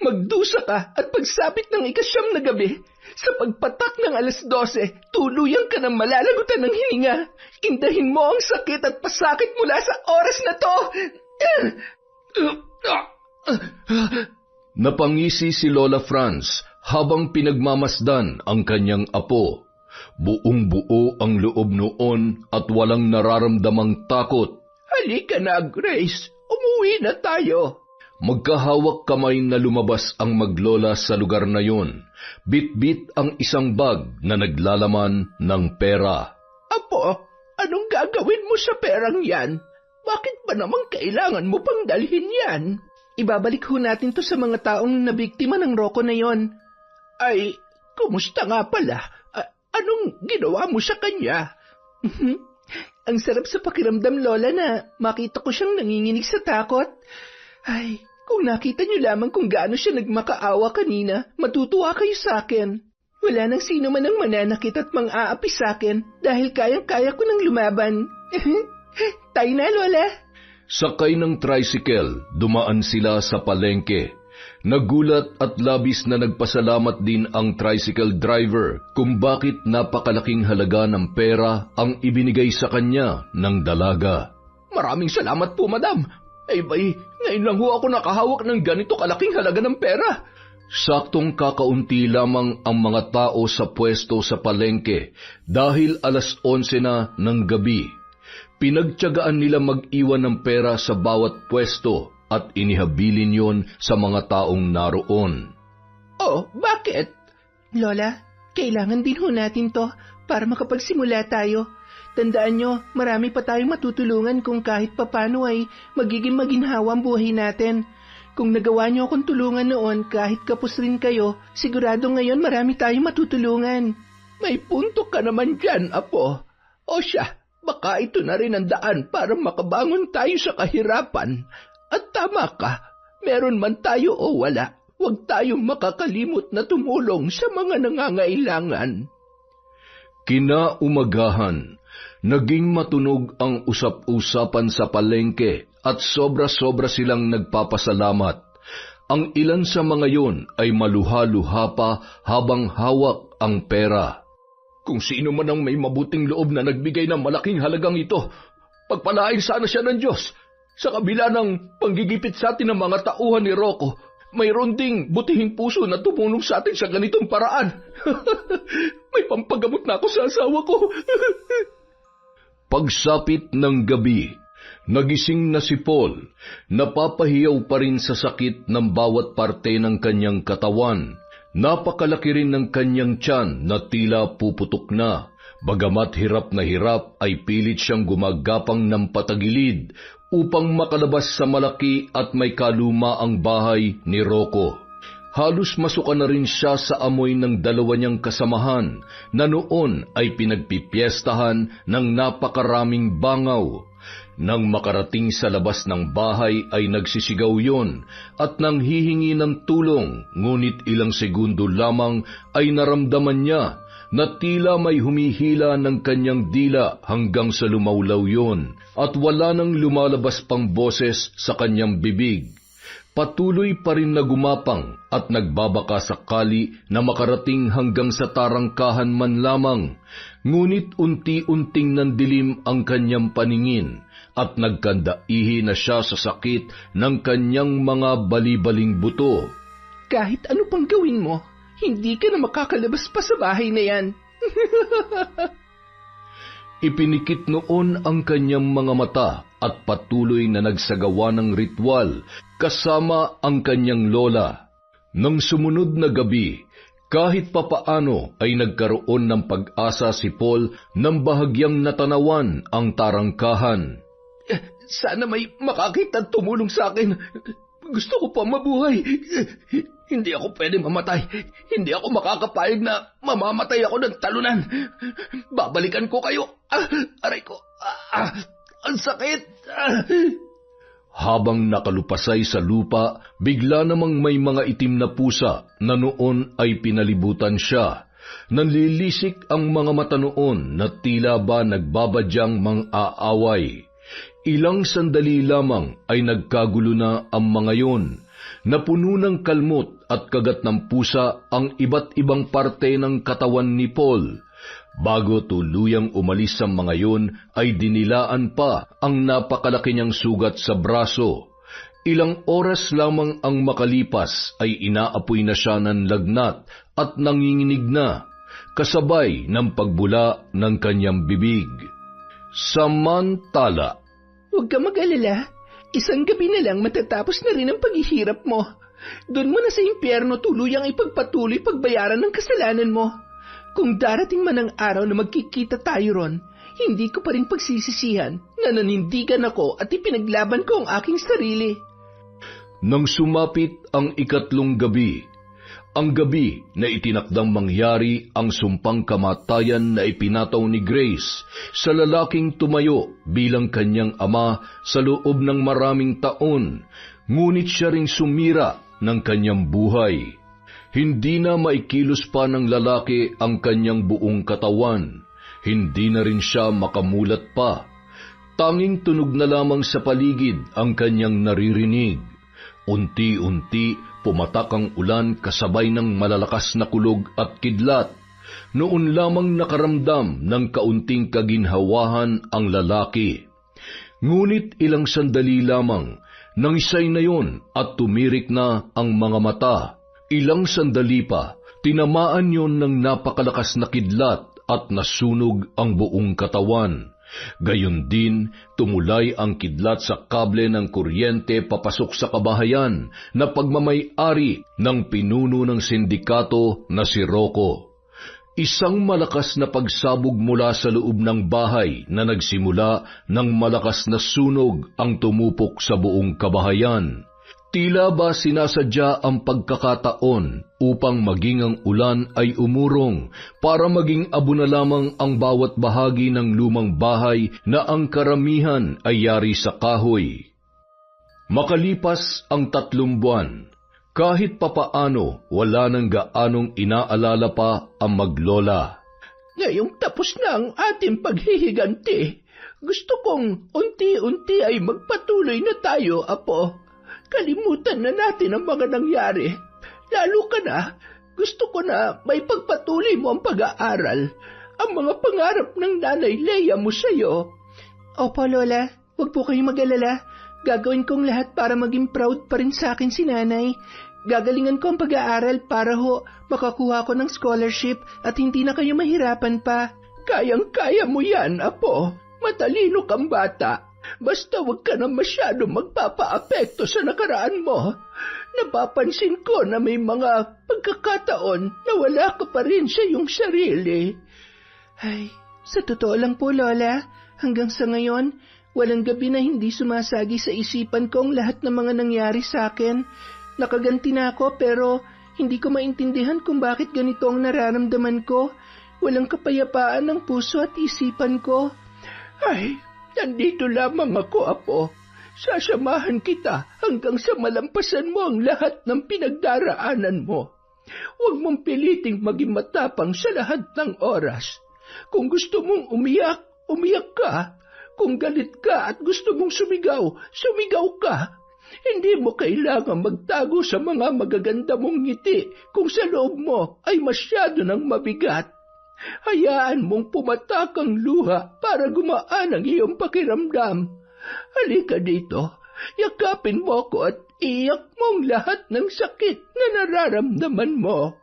magdusa ka at pagsapit ng 9 na gabi, sa pagpatak ng 12:00, tuluyan ka ng malalagutan ng hininga. Indahin mo ang sakit at pasakit mula sa oras na to. Napangisi si Lola Franz habang pinagmamasdan ang kanyang apo. Buong-buo ang loob noon at walang nararamdamang takot. Halika na, Grace. Umuwi na tayo. Magkahawak kamay na lumabas ang maglola sa lugar na yon. Bit-bit ang isang bag na naglalaman ng pera. Apo, anong gagawin mo sa perang yan? Bakit ba naman kailangan mo pang dalhin yan? Ibabalik ho natin to sa mga taong nabiktima ng roko na yon. Ay, kumusta nga pala? Anong ginawa mo sa kanya? Ang sarap sa pakiramdam, Lola, na makita ko siyang nanginginig sa takot. Ay, kung nakita niyo lamang kung gaano siya nagmakaawa kanina, matutuwa kayo sa akin. Wala nang sino man ang mananakit at mang-aapi sa akin dahil kayang-kaya ko nang lumaban. Tayo na, Lola. Sakay ng tricycle, dumaan sila sa palengke. Nagulat at labis na nagpasalamat din ang tricycle driver kung bakit napakalaking halaga ng pera ang ibinigay sa kanya ng dalaga. Maraming salamat po, madam. Ay bay, ngayon lang ho ako nakahawak ng ganito kalaking halaga ng pera. Saktong kakaunti lamang ang mga tao sa pwesto sa palengke dahil 11:00 na ng gabi. Pinagtiyagaan nila mag-iwan ng pera sa bawat pwesto at inihabilin yon sa mga taong naroon. Oh, bakit? Lola, kailangan din ho natin to para makapagsimula tayo. Tandaan nyo, marami pa tayong matutulungan kung kahit papano ay magiging maginhawa ang buhay natin. Kung nagawa nyo akong tulungan noon kahit kapos rin kayo, sigurado ngayon marami tayong matutulungan. May punto ka naman dyan, Apo. O siya, baka ito na rin ang daan para makabangon tayo sa kahirapan. At tama ka, meron man tayo o wala, huwag tayong makakalimot na tumulong sa mga nangangailangan. Kinaumagahan, naging matunog ang usap-usapan sa palengke at sobra-sobra silang nagpapasalamat. Ang ilan sa mga yon ay maluha-luha pa habang hawak ang pera. Kung sino man ang may mabuting loob na nagbigay ng malaking halagang ito, pagpalain sana siya ng Diyos. Sa kabila ng panggigipit sa atin ng mga tauhan ni Rocco, mayroon ding butihing puso na tumulong sa atin sa ganitong paraan. May pampagamot na ako sa asawa ko. Pagsapit ng gabi, nagising na si Paul. Napapahiyaw pa rin sa sakit ng bawat parte ng kanyang katawan. Napakalaki rin ng kanyang tiyan na tila puputok na. Bagamat hirap na hirap ay pilit siyang gumagapang ng patagilid upang makalabas sa malaki at may kalumaang bahay ni Rocco. Halos masuka na rin siya sa amoy ng dalawa niyang kasamahan na noon ay pinagpipiestahan ng napakaraming bangaw. Nang makarating sa labas ng bahay ay nagsisigaw yon at nang hihingi ng tulong, ngunit ilang segundo lamang ay naramdaman niya na tila may humihila ng kanyang dila hanggang sa lumawlaw yon at wala nang lumalabas pang boses sa kanyang bibig. Patuloy pa rin na gumapang at nagbabaka sakali na makarating hanggang sa tarangkahan man lamang, ngunit unti-unting nandilim ang kanyang paningin at nagkandaihi na siya sa sakit ng kanyang mga balibaling buto. Kahit ano pang gawin mo, hindi ka na makakalabas pa sa bahay na yan. Ipinikit noon ang kanyang mga mata at patuloy na nagsagawa ng ritual kasama ang kanyang lola. Nang sumunod na gabi, kahit papaano ay nagkaroon ng pag-asa si Paul nang bahagyang natanawan ang tarangkahan. Sana may makakita at tumulong sa akin. Gusto ko pa mabuhay. Hindi ako pwede mamatay. Hindi ako makakapayag na mamamatay ako ng talunan. Babalikan ko kayo. Aray ko. Ang sakit. Habang nakalupasay sa lupa, bigla namang may mga itim na pusa na noon ay pinalibutan siya. Nanlilisik ang mga mata noon na tila ba nagbabadyang mang-aaway. Ilang sandali lamang ay nagkagulo na ang mga yon. Napuno ng kalmot at kagat ng pusa ang iba't ibang parte ng katawan ni Paul. Bago tuluyang umalis ang mga yon, ay dinilaan pa ang napakalaki niyang sugat sa braso. Ilang oras lamang ang makalipas ay inaapoy na siya ng lagnat at nanginginig na, kasabay ng pagbula ng kanyang bibig. Samantala, huwag ka mag-alala. Isang gabi na lang matatapos na rin ang paghihirap mo. Doon mo na sa impyerno tuluyang ipagpatuloy pagbayaran ng kasalanan mo. Kung darating man ang araw na magkikita tayo ron, hindi ko pa rin pagsisisihan na nanindigan ako at ipinaglaban ko ang aking sarili. Nang sumapit ang ikatlong gabi, ang gabi na itinakdang mangyari ang sumpang kamatayan na ipinataw ni Grace sa lalaking tumayo bilang kanyang ama sa loob ng maraming taon, ngunit siya ring sumira ng kanyang buhay. Hindi na maikilos pa ng lalaki ang kanyang buong katawan. Hindi na rin siya makamulat pa. Tanging tunog na lamang sa paligid ang kanyang naririnig. Unti-unti pumatak ang ulan kasabay ng malalakas na kulog at kidlat. Noon lamang nakaramdam ng kaunting kaginhawahan ang lalaki. Ngunit ilang sandali lamang, nangisay na yon at tumirik na ang mga mata. Ilang sandali pa, tinamaan yon ng napakalakas na kidlat at nasunog ang buong katawan. Gayon din, tumulay ang kidlat sa kable ng kuryente papasok sa kabahayan na pagmamay-ari ng pinuno ng sindikato na si Rocco. Isang malakas na pagsabog mula sa loob ng bahay na nagsimula ng malakas na sunog ang tumupok sa buong kabahayan. Tila ba sinasadya ang pagkakataon upang maging ang ulan ay umurong para maging abo na lamang ang bawat bahagi ng lumang bahay na ang karamihan ay yari sa kahoy. Makalipas ang 3 buwan, kahit papaano wala nang gaanong inaalala pa ang maglola. Ngayong tapos na ang ating paghihiganti, gusto kong unti-unti ay magpatuloy na tayo, Apo. Kalimutan na natin ang mga nangyari. Lalo ka na, gusto ko na may pagpatuloy mo ang pag-aaral. Ang mga pangarap ng Nanay Leia mo sa'yo. Opo, Lola. Huwag po kayong mag-alala. Gagawin kong lahat para maging proud pa rin sa akin si Nanay. Gagalingan ko ang pag-aaral para makakuha ko ng scholarship at hindi na kayo mahirapan pa. Kayang-kaya mo yan, Apo. Matalino kang bata. Basta huwag ka na masyado magpapa-apekto sa nakaraan mo. Napapansin ko na may mga pagkakataon na wala ka pa rin sa iyong sarili. Ay, sa totoo lang po, Lola, hanggang sa ngayon, walang gabi na hindi sumasagi sa isipan ko ang lahat ng mga nangyari sa akin. Nakaganti na ako pero hindi ko maintindihan kung bakit ganito ang nararamdaman ko. Walang kapayapaan ng puso at isipan ko. Ay, nandito lamang ako, Apo. Sasamahan kita hanggang sa malampasan mo ang lahat ng pinagdaraanan mo. Huwag mong piliting maging matapang sa lahat ng oras. Kung gusto mong umiyak, umiyak ka. Kung galit ka at gusto mong sumigaw, sumigaw ka. Hindi mo kailangang magtago sa mga magaganda mong ngiti kung sa loob mo ay masyado ng mabigat. Hayaan mong pumatak ang luha para gumaan ang iyong pakiramdam. Halika dito, yakapin mo ako at iyak mong lahat ng sakit na nararamdaman mo.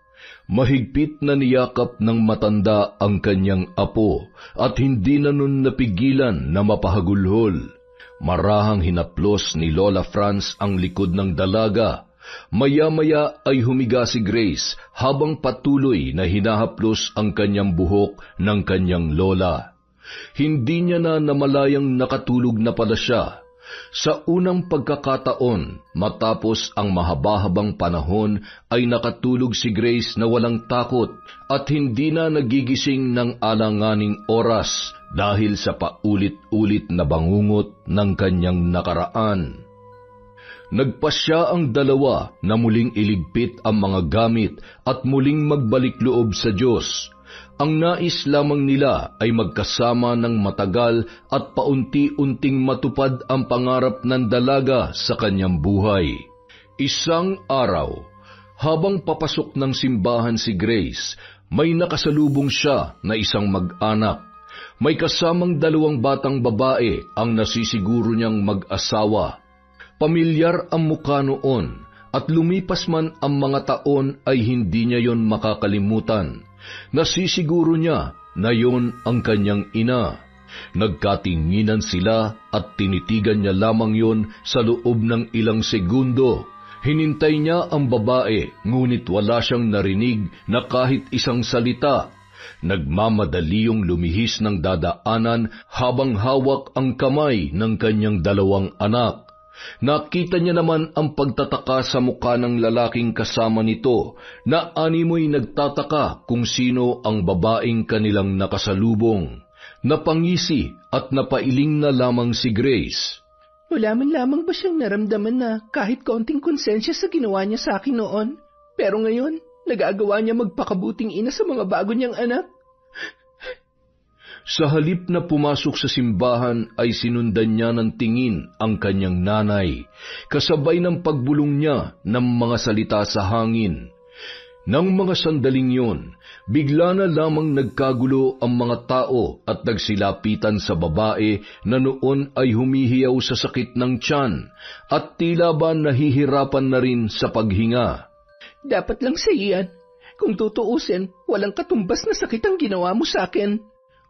Mahigpit na niyakap ng matanda ang kanyang apo at hindi na nun napigilan na mapahagulhol. Marahang hinaplos ni Lola Franz ang likod ng dalaga. Maya-maya ay humiga si Grace habang patuloy na hinahaplos ang kanyang buhok ng kanyang lola. Hindi niya na namalayang nakatulog na pala siya. Sa unang pagkakataon, matapos ang mahaba-habang panahon, ay nakatulog si Grace na walang takot at hindi na nagigising ng alanganing oras dahil sa paulit-ulit na bangungot ng kanyang nakaraan. Nagpasya ang dalawa na muling iligpit ang mga gamit at muling magbalik loob sa Diyos. Ang nais lamang nila ay magkasama ng matagal at paunti-unting matupad ang pangarap ng dalaga sa kanyang buhay. Isang araw, habang papasok ng simbahan si Grace, may nakasalubong siya na isang mag-anak. May kasamang 2 batang babae ang nasisiguro niyang mag-asawa. Pamilyar ang mukha noon at lumipas man ang mga taon ay hindi niya yon makakalimutan. Nasisiguro niya na yon ang kanyang ina. Nagkatinginan sila at tinitigan niya lamang yon sa loob ng ilang segundo. Hinintay niya ang babae, ngunit wala siyang narinig na kahit isang salita. Nagmamadali yung lumihis ng dadaanan habang hawak ang kamay ng kanyang 2 anak. Nakita niya naman ang pagtataka sa mukha ng lalaking kasama nito na animoy nagtataka kung sino ang babaeng kanilang nakasalubong. Napangisi at napailing na lamang si Grace. Wala man lamang ba siyang naramdaman na kahit kaunting konsensya sa ginawa niya sa akin noon? Pero ngayon, nagagawa niya magpakabuting ina sa mga bago niyang anak? Sa halip na pumasok sa simbahan ay sinundan niya ng tingin ang kanyang nanay, kasabay ng pagbulong niya ng mga salita sa hangin. Nang mga sandaling yun, bigla na lamang nagkagulo ang mga tao at nagsilapitan sa babae na noon ay humihiyaw sa sakit ng tiyan at tila ba nahihirapan na rin sa paghinga. Dapat lang sa iyan. Kung tutuusin, walang katumbas na sakit ang ginawa mo sa akin.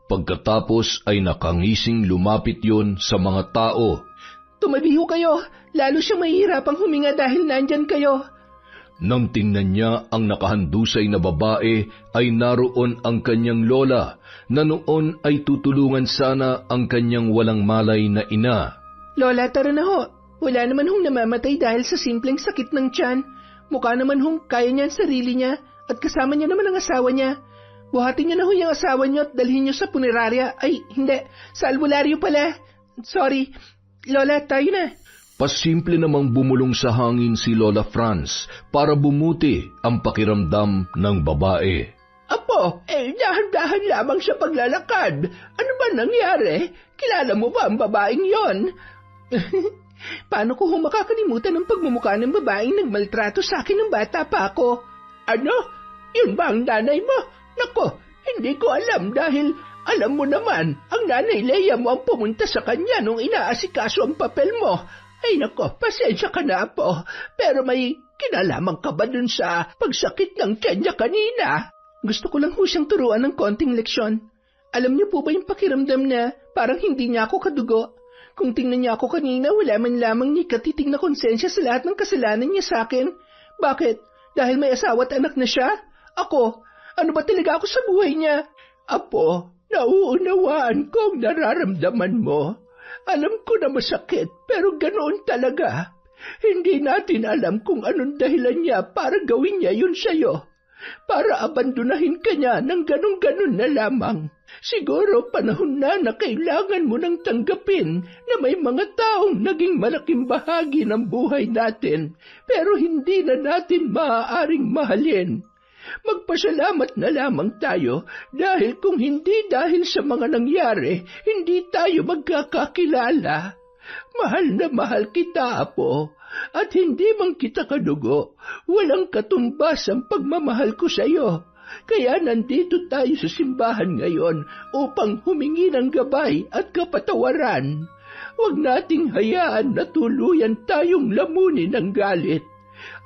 Pagkatapos ay nakangising lumapit yon sa mga tao. Tumabiho kayo, lalo siyang mahihirapang huminga dahil nandyan kayo. Nang tingnan niya ang nakahandusay na babae, ay naroon ang kanyang lola, na noon ay tutulungan sana ang kanyang walang malay na ina. Lola, tara na ho. Wala naman hong namamatay dahil sa simpleng sakit ng tiyan. Mukha naman hong kaya niya ang sarili niya at kasama niya naman ang asawa niya. Buhatin niyo na ho yung asawa niyo at dalhin niyo sa punerarya. Ay, hindi. Sa albularyo pala. Sorry. Lola, tayo na. Pasimple namang bumulong sa hangin si Lola Franz para bumuti ang pakiramdam ng babae. Apo, dahan-dahan lamang sa paglalakad. Ano ba nangyari? Kilala mo ba ang babaeng yon? Paano ko makakalimutan ang pagmumukha ng babaeng nagmaltrato sa akin ng bata pa ako? Ano? Yun ba ang nanay mo? Nako, hindi ko alam dahil alam mo naman, ang nanay Leia mo ang pumunta sa kanya nung inaasikaso ang papel mo. Ay nako, pasensya ka na po. Pero may kinalaman ka ba dun sa pagsakit ng tiyan niya kanina? Gusto ko lang ho siyang turuan ng konting leksyon. Alam niyo po ba yung pakiramdam na parang hindi niya ako kadugo? Kung tingnan niya ako kanina, wala man lamang ni katiting na konsensya sa lahat ng kasalanan niya sa akin. Bakit? Dahil may asawa at anak na siya? Ako? Ano ba talaga ako sa buhay niya? Apo, nauunawaan ko ang nararamdaman mo. Alam ko na masakit, pero ganoon talaga. Hindi natin alam kung anong dahilan niya para gawin niya yun sa'yo. Para abandonahin ka niya ng ganun-ganun na lamang. Siguro panahon na kailangan mo nang tanggapin na may mga taong naging malaking bahagi ng buhay natin, pero hindi na natin maaaring mahalin. Magpasalamat na lamang tayo dahil kung hindi dahil sa mga nangyari, hindi tayo magkakakilala. Mahal na mahal kita, Apo, at hindi man kita kadugo. Walang katumbas ang pagmamahal ko sa iyo. Kaya nandito tayo sa simbahan ngayon upang humingi ng gabay at kapatawaran. Huwag nating hayaan na tuluyan tayong lamunin ng galit.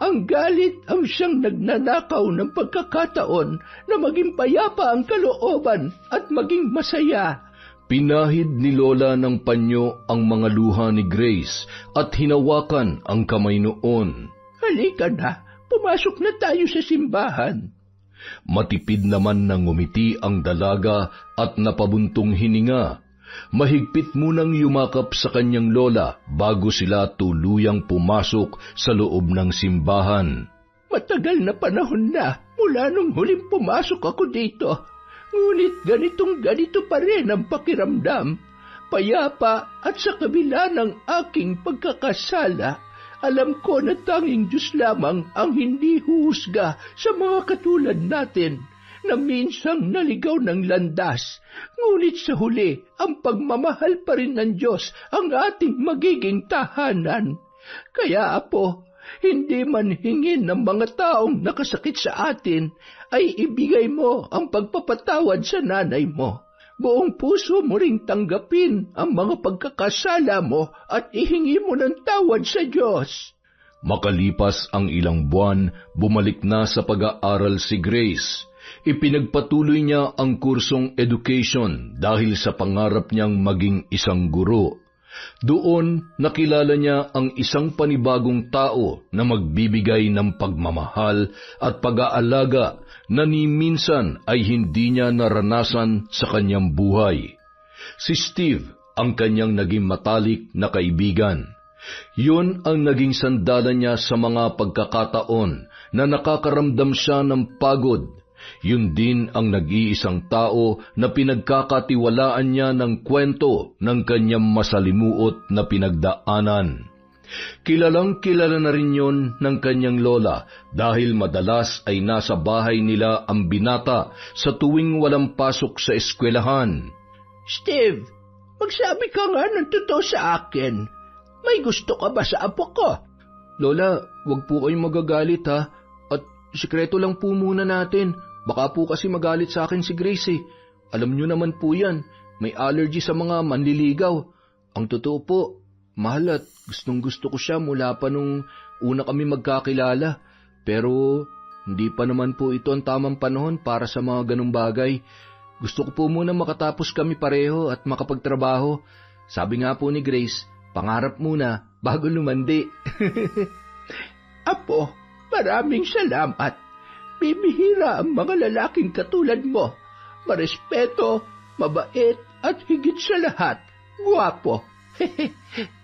Ang galit ang siyang nagnanakaw ng pagkakataon na maging payapa ang kalooban at maging masaya. Pinahid ni Lola ng panyo ang mga luha ni Grace at hinawakan ang kamay noon. Halika na, pumasok na tayo sa simbahan. Matipid naman na ngumiti ang dalaga at napabuntong hininga. Mahigpit munang yumakap sa kanyang lola bago sila tuluyang pumasok sa loob ng simbahan. Matagal na panahon na mula nung huling pumasok ako dito. Ngunit ganito pa rin ang pakiramdam. Payapa at sa kabila ng aking pagkakasala, alam ko na tanging Diyos lamang ang hindi huhusga sa mga katulad natin na minsang naligaw ng landas. Ngunit sa huli, ang pagmamahal pa rin ng Diyos ang ating magiging tahanan. Kaya Apo, hindi man hingin ng mga taong nakasakit sa atin, ay ibigay mo ang pagpapatawad sa nanay mo. Buong puso mo ring tanggapin ang mga pagkakasala mo at ihingi mo ng tawad sa Diyos. Makalipas ang ilang buwan, bumalik na sa pag-aaral si Grace. Ipinagpatuloy niya ang kursong education dahil sa pangarap niyang maging isang guro. Doon nakilala niya ang isang panibagong tao na magbibigay ng pagmamahal at pag-aalaga na ni minsan ay hindi niya naranasan sa kanyang buhay. Si Steve ang kanyang naging matalik na kaibigan. Yun ang naging sandalan niya sa mga pagkakataon na nakakaramdam siya ng pagod. Yun din ang nag-iisang tao na pinagkakatiwalaan niya ng kwento ng kanyang masalimuot na pinagdaanan. Kilalang-kilala na rin yun ng kanyang lola dahil madalas ay nasa bahay nila ang binata sa tuwing walang pasok sa eskwelahan. Steve, magsabi ka nga ng totoo sa akin. May gusto ka ba sa apo ko? Lola, wag po kayong magagalit ha. At sikreto lang po muna natin. Baka po kasi magalit sa akin si Grace eh. Alam niyo naman po yan, may allergy sa mga manliligaw. Ang totoo po, mahal at gustong-gusto ko siya mula pa nung una kami magkakilala. Pero hindi pa naman po ito ang tamang panahon para sa mga ganung bagay. Gusto ko po muna makatapos kami pareho at makapagtrabaho. Sabi nga po ni Grace, pangarap muna bago lumandi. Apo, maraming salamat. Bibihira ang mga lalaking katulad mo. Marespeto, mabait, at higit sa lahat, guwapo.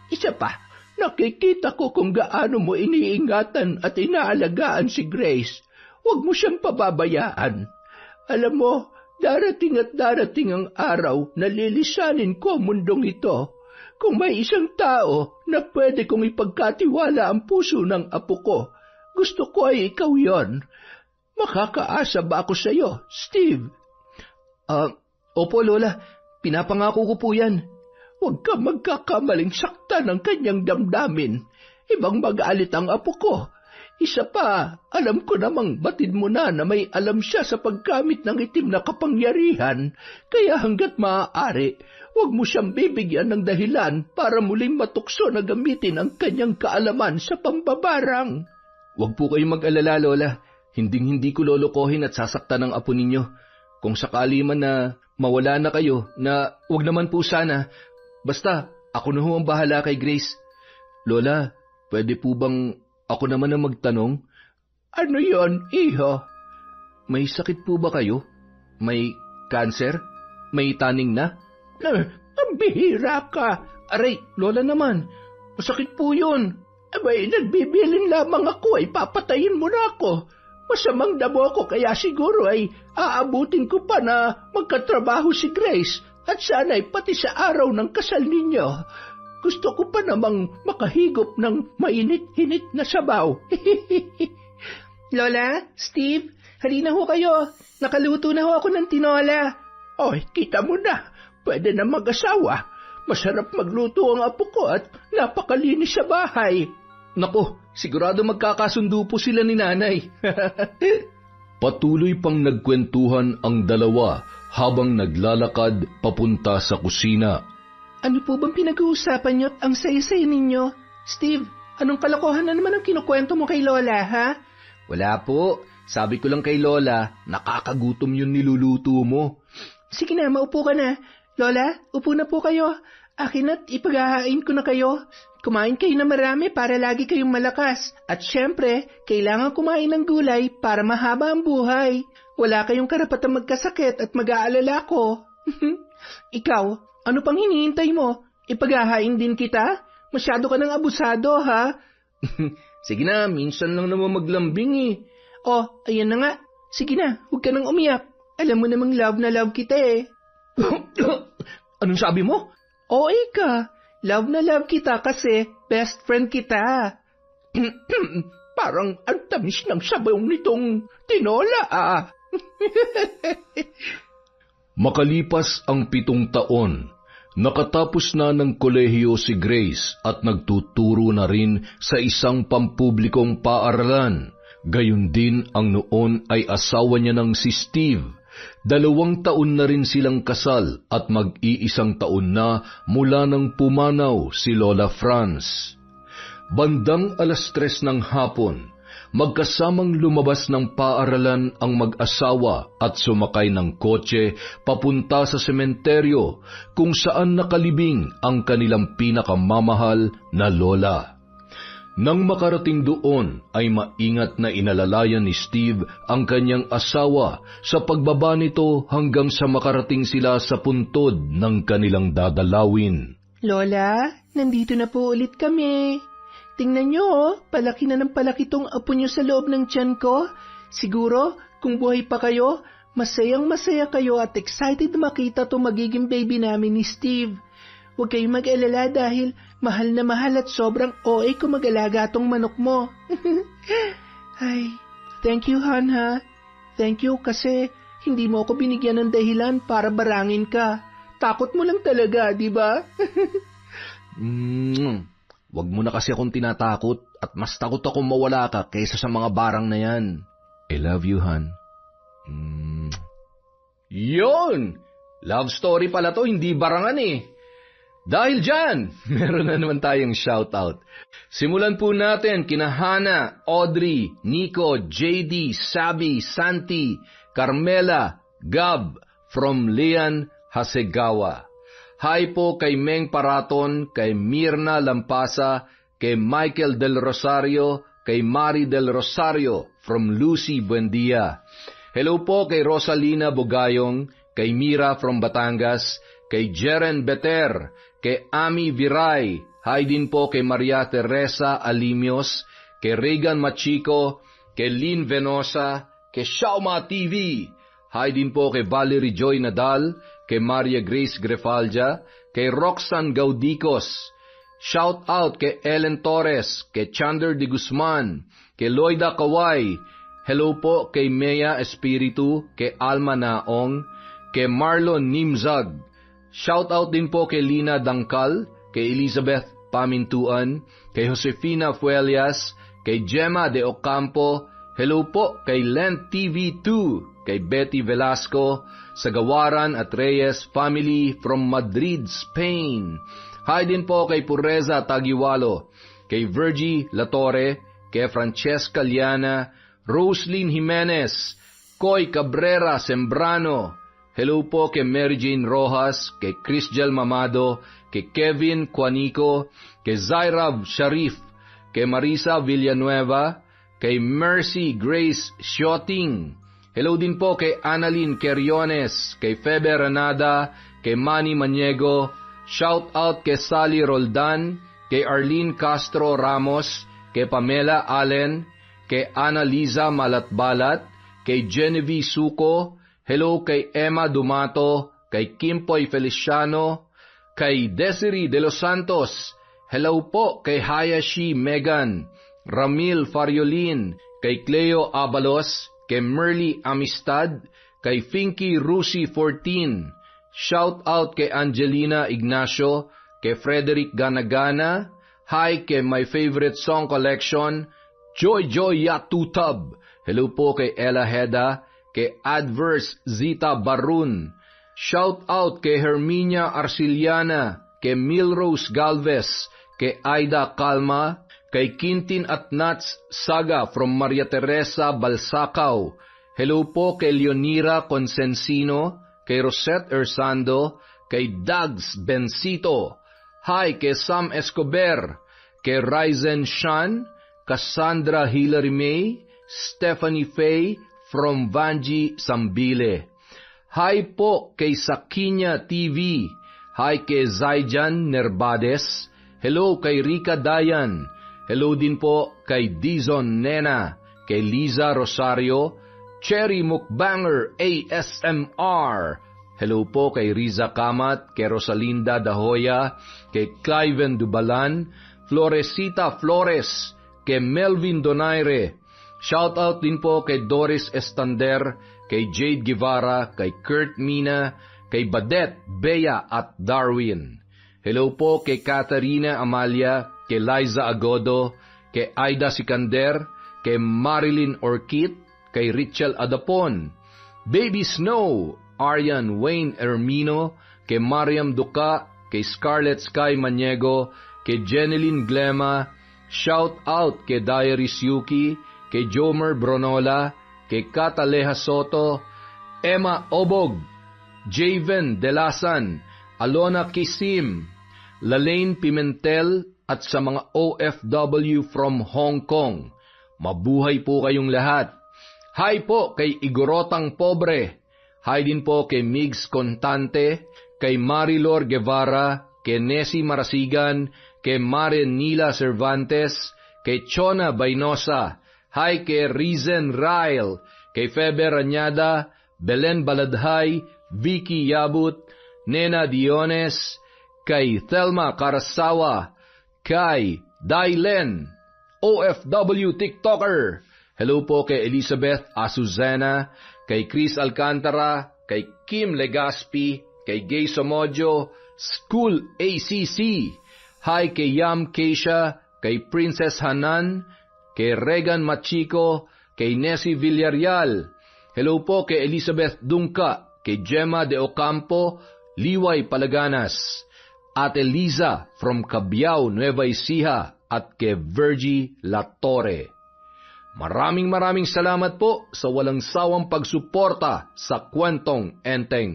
Isa pa, nakikita ko kung gaano mo iniingatan at inaalagaan si Grace. Huwag mo siyang pababayaan. Alam mo, darating at darating ang araw na lilisanin ko ang mundong ito. Kung may isang tao na pwede kong ipagkatiwala ang puso ng apo ko, gusto ko ay ikaw yon. Makakaasa ba ako sa iyo, Steve? Opo, Lola. Pinapangako ko po yan. Huwag ka magkakamaling sakta ng kanyang damdamin. Ibang mag-alit ang apo ko. Isa pa, alam ko namang batid mo na may alam siya sa paggamit ng itim na kapangyarihan, kaya hanggat maaari, huwag mo siyang bibigyan ng dahilan para muling matukso na gamitin ang kanyang kaalaman sa pambabarang. Huwag po kayong mag-alala, Lola. Hinding-hindi ko lolokohin at sasaktan ang apo ninyo. Kung sakali man na mawala na kayo, na huwag naman po sana. Basta, ako na ho ang bahala kay Grace. Lola, pwede po bang ako naman ang magtanong? Ano yon, iho? May sakit po ba kayo? May cancer? May taning na? Ang bihira ka. Aray, Lola naman. Masakit po yun. Abay, nagbibilin lamang ako ay papatayin mo na ako. Masamang damo ko kaya siguro ay aabutin ko pa na magkatrabaho si Grace at sana'y pati sa araw ng kasal ninyo. Gusto ko pa namang makahigop ng mainit-init na sabaw. Lola, Steve, halina ho kayo. Nakaluto na ho ako ng tinola. Oy, kita mo na. Pwede na mag-asawa. Masarap magluto ang apo ko at napakalinis sa bahay. Nako, sigurado magkakasundo po sila ni Nanay. Patuloy pang nagkwentuhan ang dalawa habang naglalakad papunta sa kusina. Ano po bang pinag-uusapan niyo at ang saya-saya ninyo? Steve, anong kalokohan na naman ang kinukwento mo kay Lola, ha? Wala po. Sabi ko lang kay Lola, nakakagutom yung niluluto mo. Sige na, maupo ka na. Lola, upo na po kayo. Akin at ipaghahain ko na kayo. Kumain kayo na marami para lagi kayong malakas. At syempre, kailangan kumain ng gulay para mahaba ang buhay. Wala kayong karapatang magkasakit at mag-aalala ko. Ikaw, ano pang hinihintay mo? Ipaghahain din kita? Masyado ka ng abusado, ha? Sige na, minsan lang naman maglambing eh. Oh, ayan na nga. Sige na, huwag ka nang umiyak. Alam mo namang love na love kita eh. Anong sabi mo? Oo, Ika. Love na love kita kasi best friend kita. Parang ang tamis ng sabaw nitong tinola, ah. Makalipas ang 7 taon, nakatapos na ng kolehiyo si Grace at nagtuturo na rin sa isang pampublikong paaralan. Gayon din ang noon ay asawa niya ng si Steve. 2 taon na rin silang kasal at mag-iisang taon na mula nang pumanaw si Lola Franz. Bandang 3:00 ng hapon, magkasamang lumabas ng paaralan ang mag-asawa at sumakay ng kotse papunta sa sementeryo kung saan nakalibing ang kanilang pinakamamahal na lola. Nang makarating doon ay maingat na inalalayan ni Steve ang kanyang asawa sa pagbaba nito hanggang sa makarating sila sa puntod ng kanilang dadalawin. Lola, nandito na po ulit kami. Tingnan nyo, palaki na ng palaki tong apo nyo sa loob ng tiyan ko. Siguro, kung buhay pa kayo, masayang-masaya kayo at excited na makita tong magiging baby namin ni Steve. Huwag kayong mag-alala dahil mahal na mahal at sobrang OA ko mag-alaga tong manok mo. Ay, thank you, Han, ha? Thank you kasi hindi mo ako binigyan ng dahilan para barangin ka. Takot mo lang talaga, di ba? Wag mo na kasi akong tinatakot at mas takot akong mawala ka kaysa sa mga barang na yan. I love you, Han. Yon! Love story pala to, hindi barangan eh. Dahil dyan, meron na naman tayong shoutout. Simulan po natin kina Hana, Audrey, Nico, JD, Sabi, Santi, Carmela, Gab, from Lian, Hasegawa. Hi po kay Meng Paraton, kay Mirna Lampasa, kay Michael Del Rosario, kay Mari Del Rosario, from Lucy Buendia. Hello po kay Rosalina Bugayong, kay Mira from Batangas, kay Jeren Beter, kay Ami Viray, hi din po kay Maria Teresa Alimios, kay Regan Machico, kay Lynn Venosa, kay Shauma TV, hi din po kay Valerie Joy Nadal, kay Maria Grace Grefalja, kay Roxanne Gaudicos, shout out kay Ellen Torres, kay Chander de Guzman, kay Loida Kaway, hello po kay Mea Espiritu, kay Alma Naong, kay Marlon Nimzag, shout out din po kay Lina Dangkal, kay Elizabeth Pamintuan, kay Josefina Fuelias, kay Gemma de Ocampo, hello po kay Lent TV2, kay Betty Velasco, Sagawaran at Reyes family from Madrid, Spain. Hi din po kay Pureza Tagiwalo, kay Virgie Latorre, kay Francesca Liana, Roslyn Jimenez, Coy Cabrera Sembrano, hello po kay Mary Jane Rojas, kay Crisjel Mamado, kay Kevin Quanico, kay Zairav Sharif, kay Marisa Villanueva, kay Mercy Grace Shooting. Hello din po kay Annalyn Queriones, kay Febe Renada, kay Manny Maniego, shout out kay Sally Roldan, kay Arlene Castro Ramos, kay Pamela Allen, kay Ana Liza Malatbalat, kay Genevieve Suco, hello kay Emma Dumato, kay Kimpoy Feliciano, kay Desiree De Los Santos, hello po kay Hayashi Megan, Ramil Fariolin, kay Cleo Abalos, kay Merly Amistad, kay Finky Rusi 14, shout out kay Angelina Ignacio, kay Frederick Ganagana, hi kay My Favorite Song Collection, Joy Joy Yatutab, hello po kay Ella Heda, kay Adverse Zita Barun, shout out kay Herminia Arciliana, kay Milrose Galvez, kay Aida Calma, kay Quintin at Nats Saga from Maria Teresa Balsacao, hello po kay Leonira Consensino, kay Rosette Ersando, kay Dags Bencito, hi kay Sam Escobar, kay Ryzen Shan, Cassandra Hilary May, Stephanie Faye, from Vanji Sambile. Hi po kay Sakinya TV, hi kay Zaijan Nerbades, hello kay Rika Dayan, hello din po kay Dizon Nena, kay Liza Rosario, Cherry Mukbanger ASMR, hello po kay Riza Kamat, kay Rosalinda Dahoya, kay Cliven Dubalan, Floresita Flores, kay Melvin Donaire, shout out din po kay Doris Estander, kay Jade Guevara, kay Kurt Mina, kay Badet, Bea at Darwin. Hello po kay Katarina Amalia, kay Liza Agodo, kay Aida Sikander, kay Marilyn Orchid, kay Richel Adapon, Baby Snow, Aryan Wayne Ermino, kay Mariam Duca, kay Scarlett Sky Maniego, kay Jeneline Glema, shout out kay Diaries Yuki, kay Jomer Bronola, kay Cataleja Soto, Emma Obog, Javen Delasan, Alona Kisim, Lalaine Pimentel, at sa mga OFW from Hong Kong. Mabuhay po kayong lahat. Hi po kay Igorotang Pobre. Hi din po kay Migs Contante, kay Marilor Guevara, kay Nessie Marasigan, kay Maren Nila Cervantes, kay Chona Bainosa. Hi kay Rizen Ryle, kay Febe Ranyada, Belen Baladhay, Vicky Yabut, Nena Diones, kay Thelma Karasawa, kay Dailen, OFW TikToker. Hello po kay Elizabeth Azuzena, kay Chris Alcantara, kay Kim Legaspi, kay Gay Somodio, School ACC. Hi kay Yam Keisha, kay Princess Hanan, kay Regan Machico, kay Nessie Villarreal. Hello po kay Elizabeth Dungka, kay Gemma de Ocampo, Liway Palaganas. Ate Liza from Cabiao, Nueva Ecija at kay Virgie Latorre. Maraming salamat po sa walang sawang pagsuporta sa Kwentong Enteng.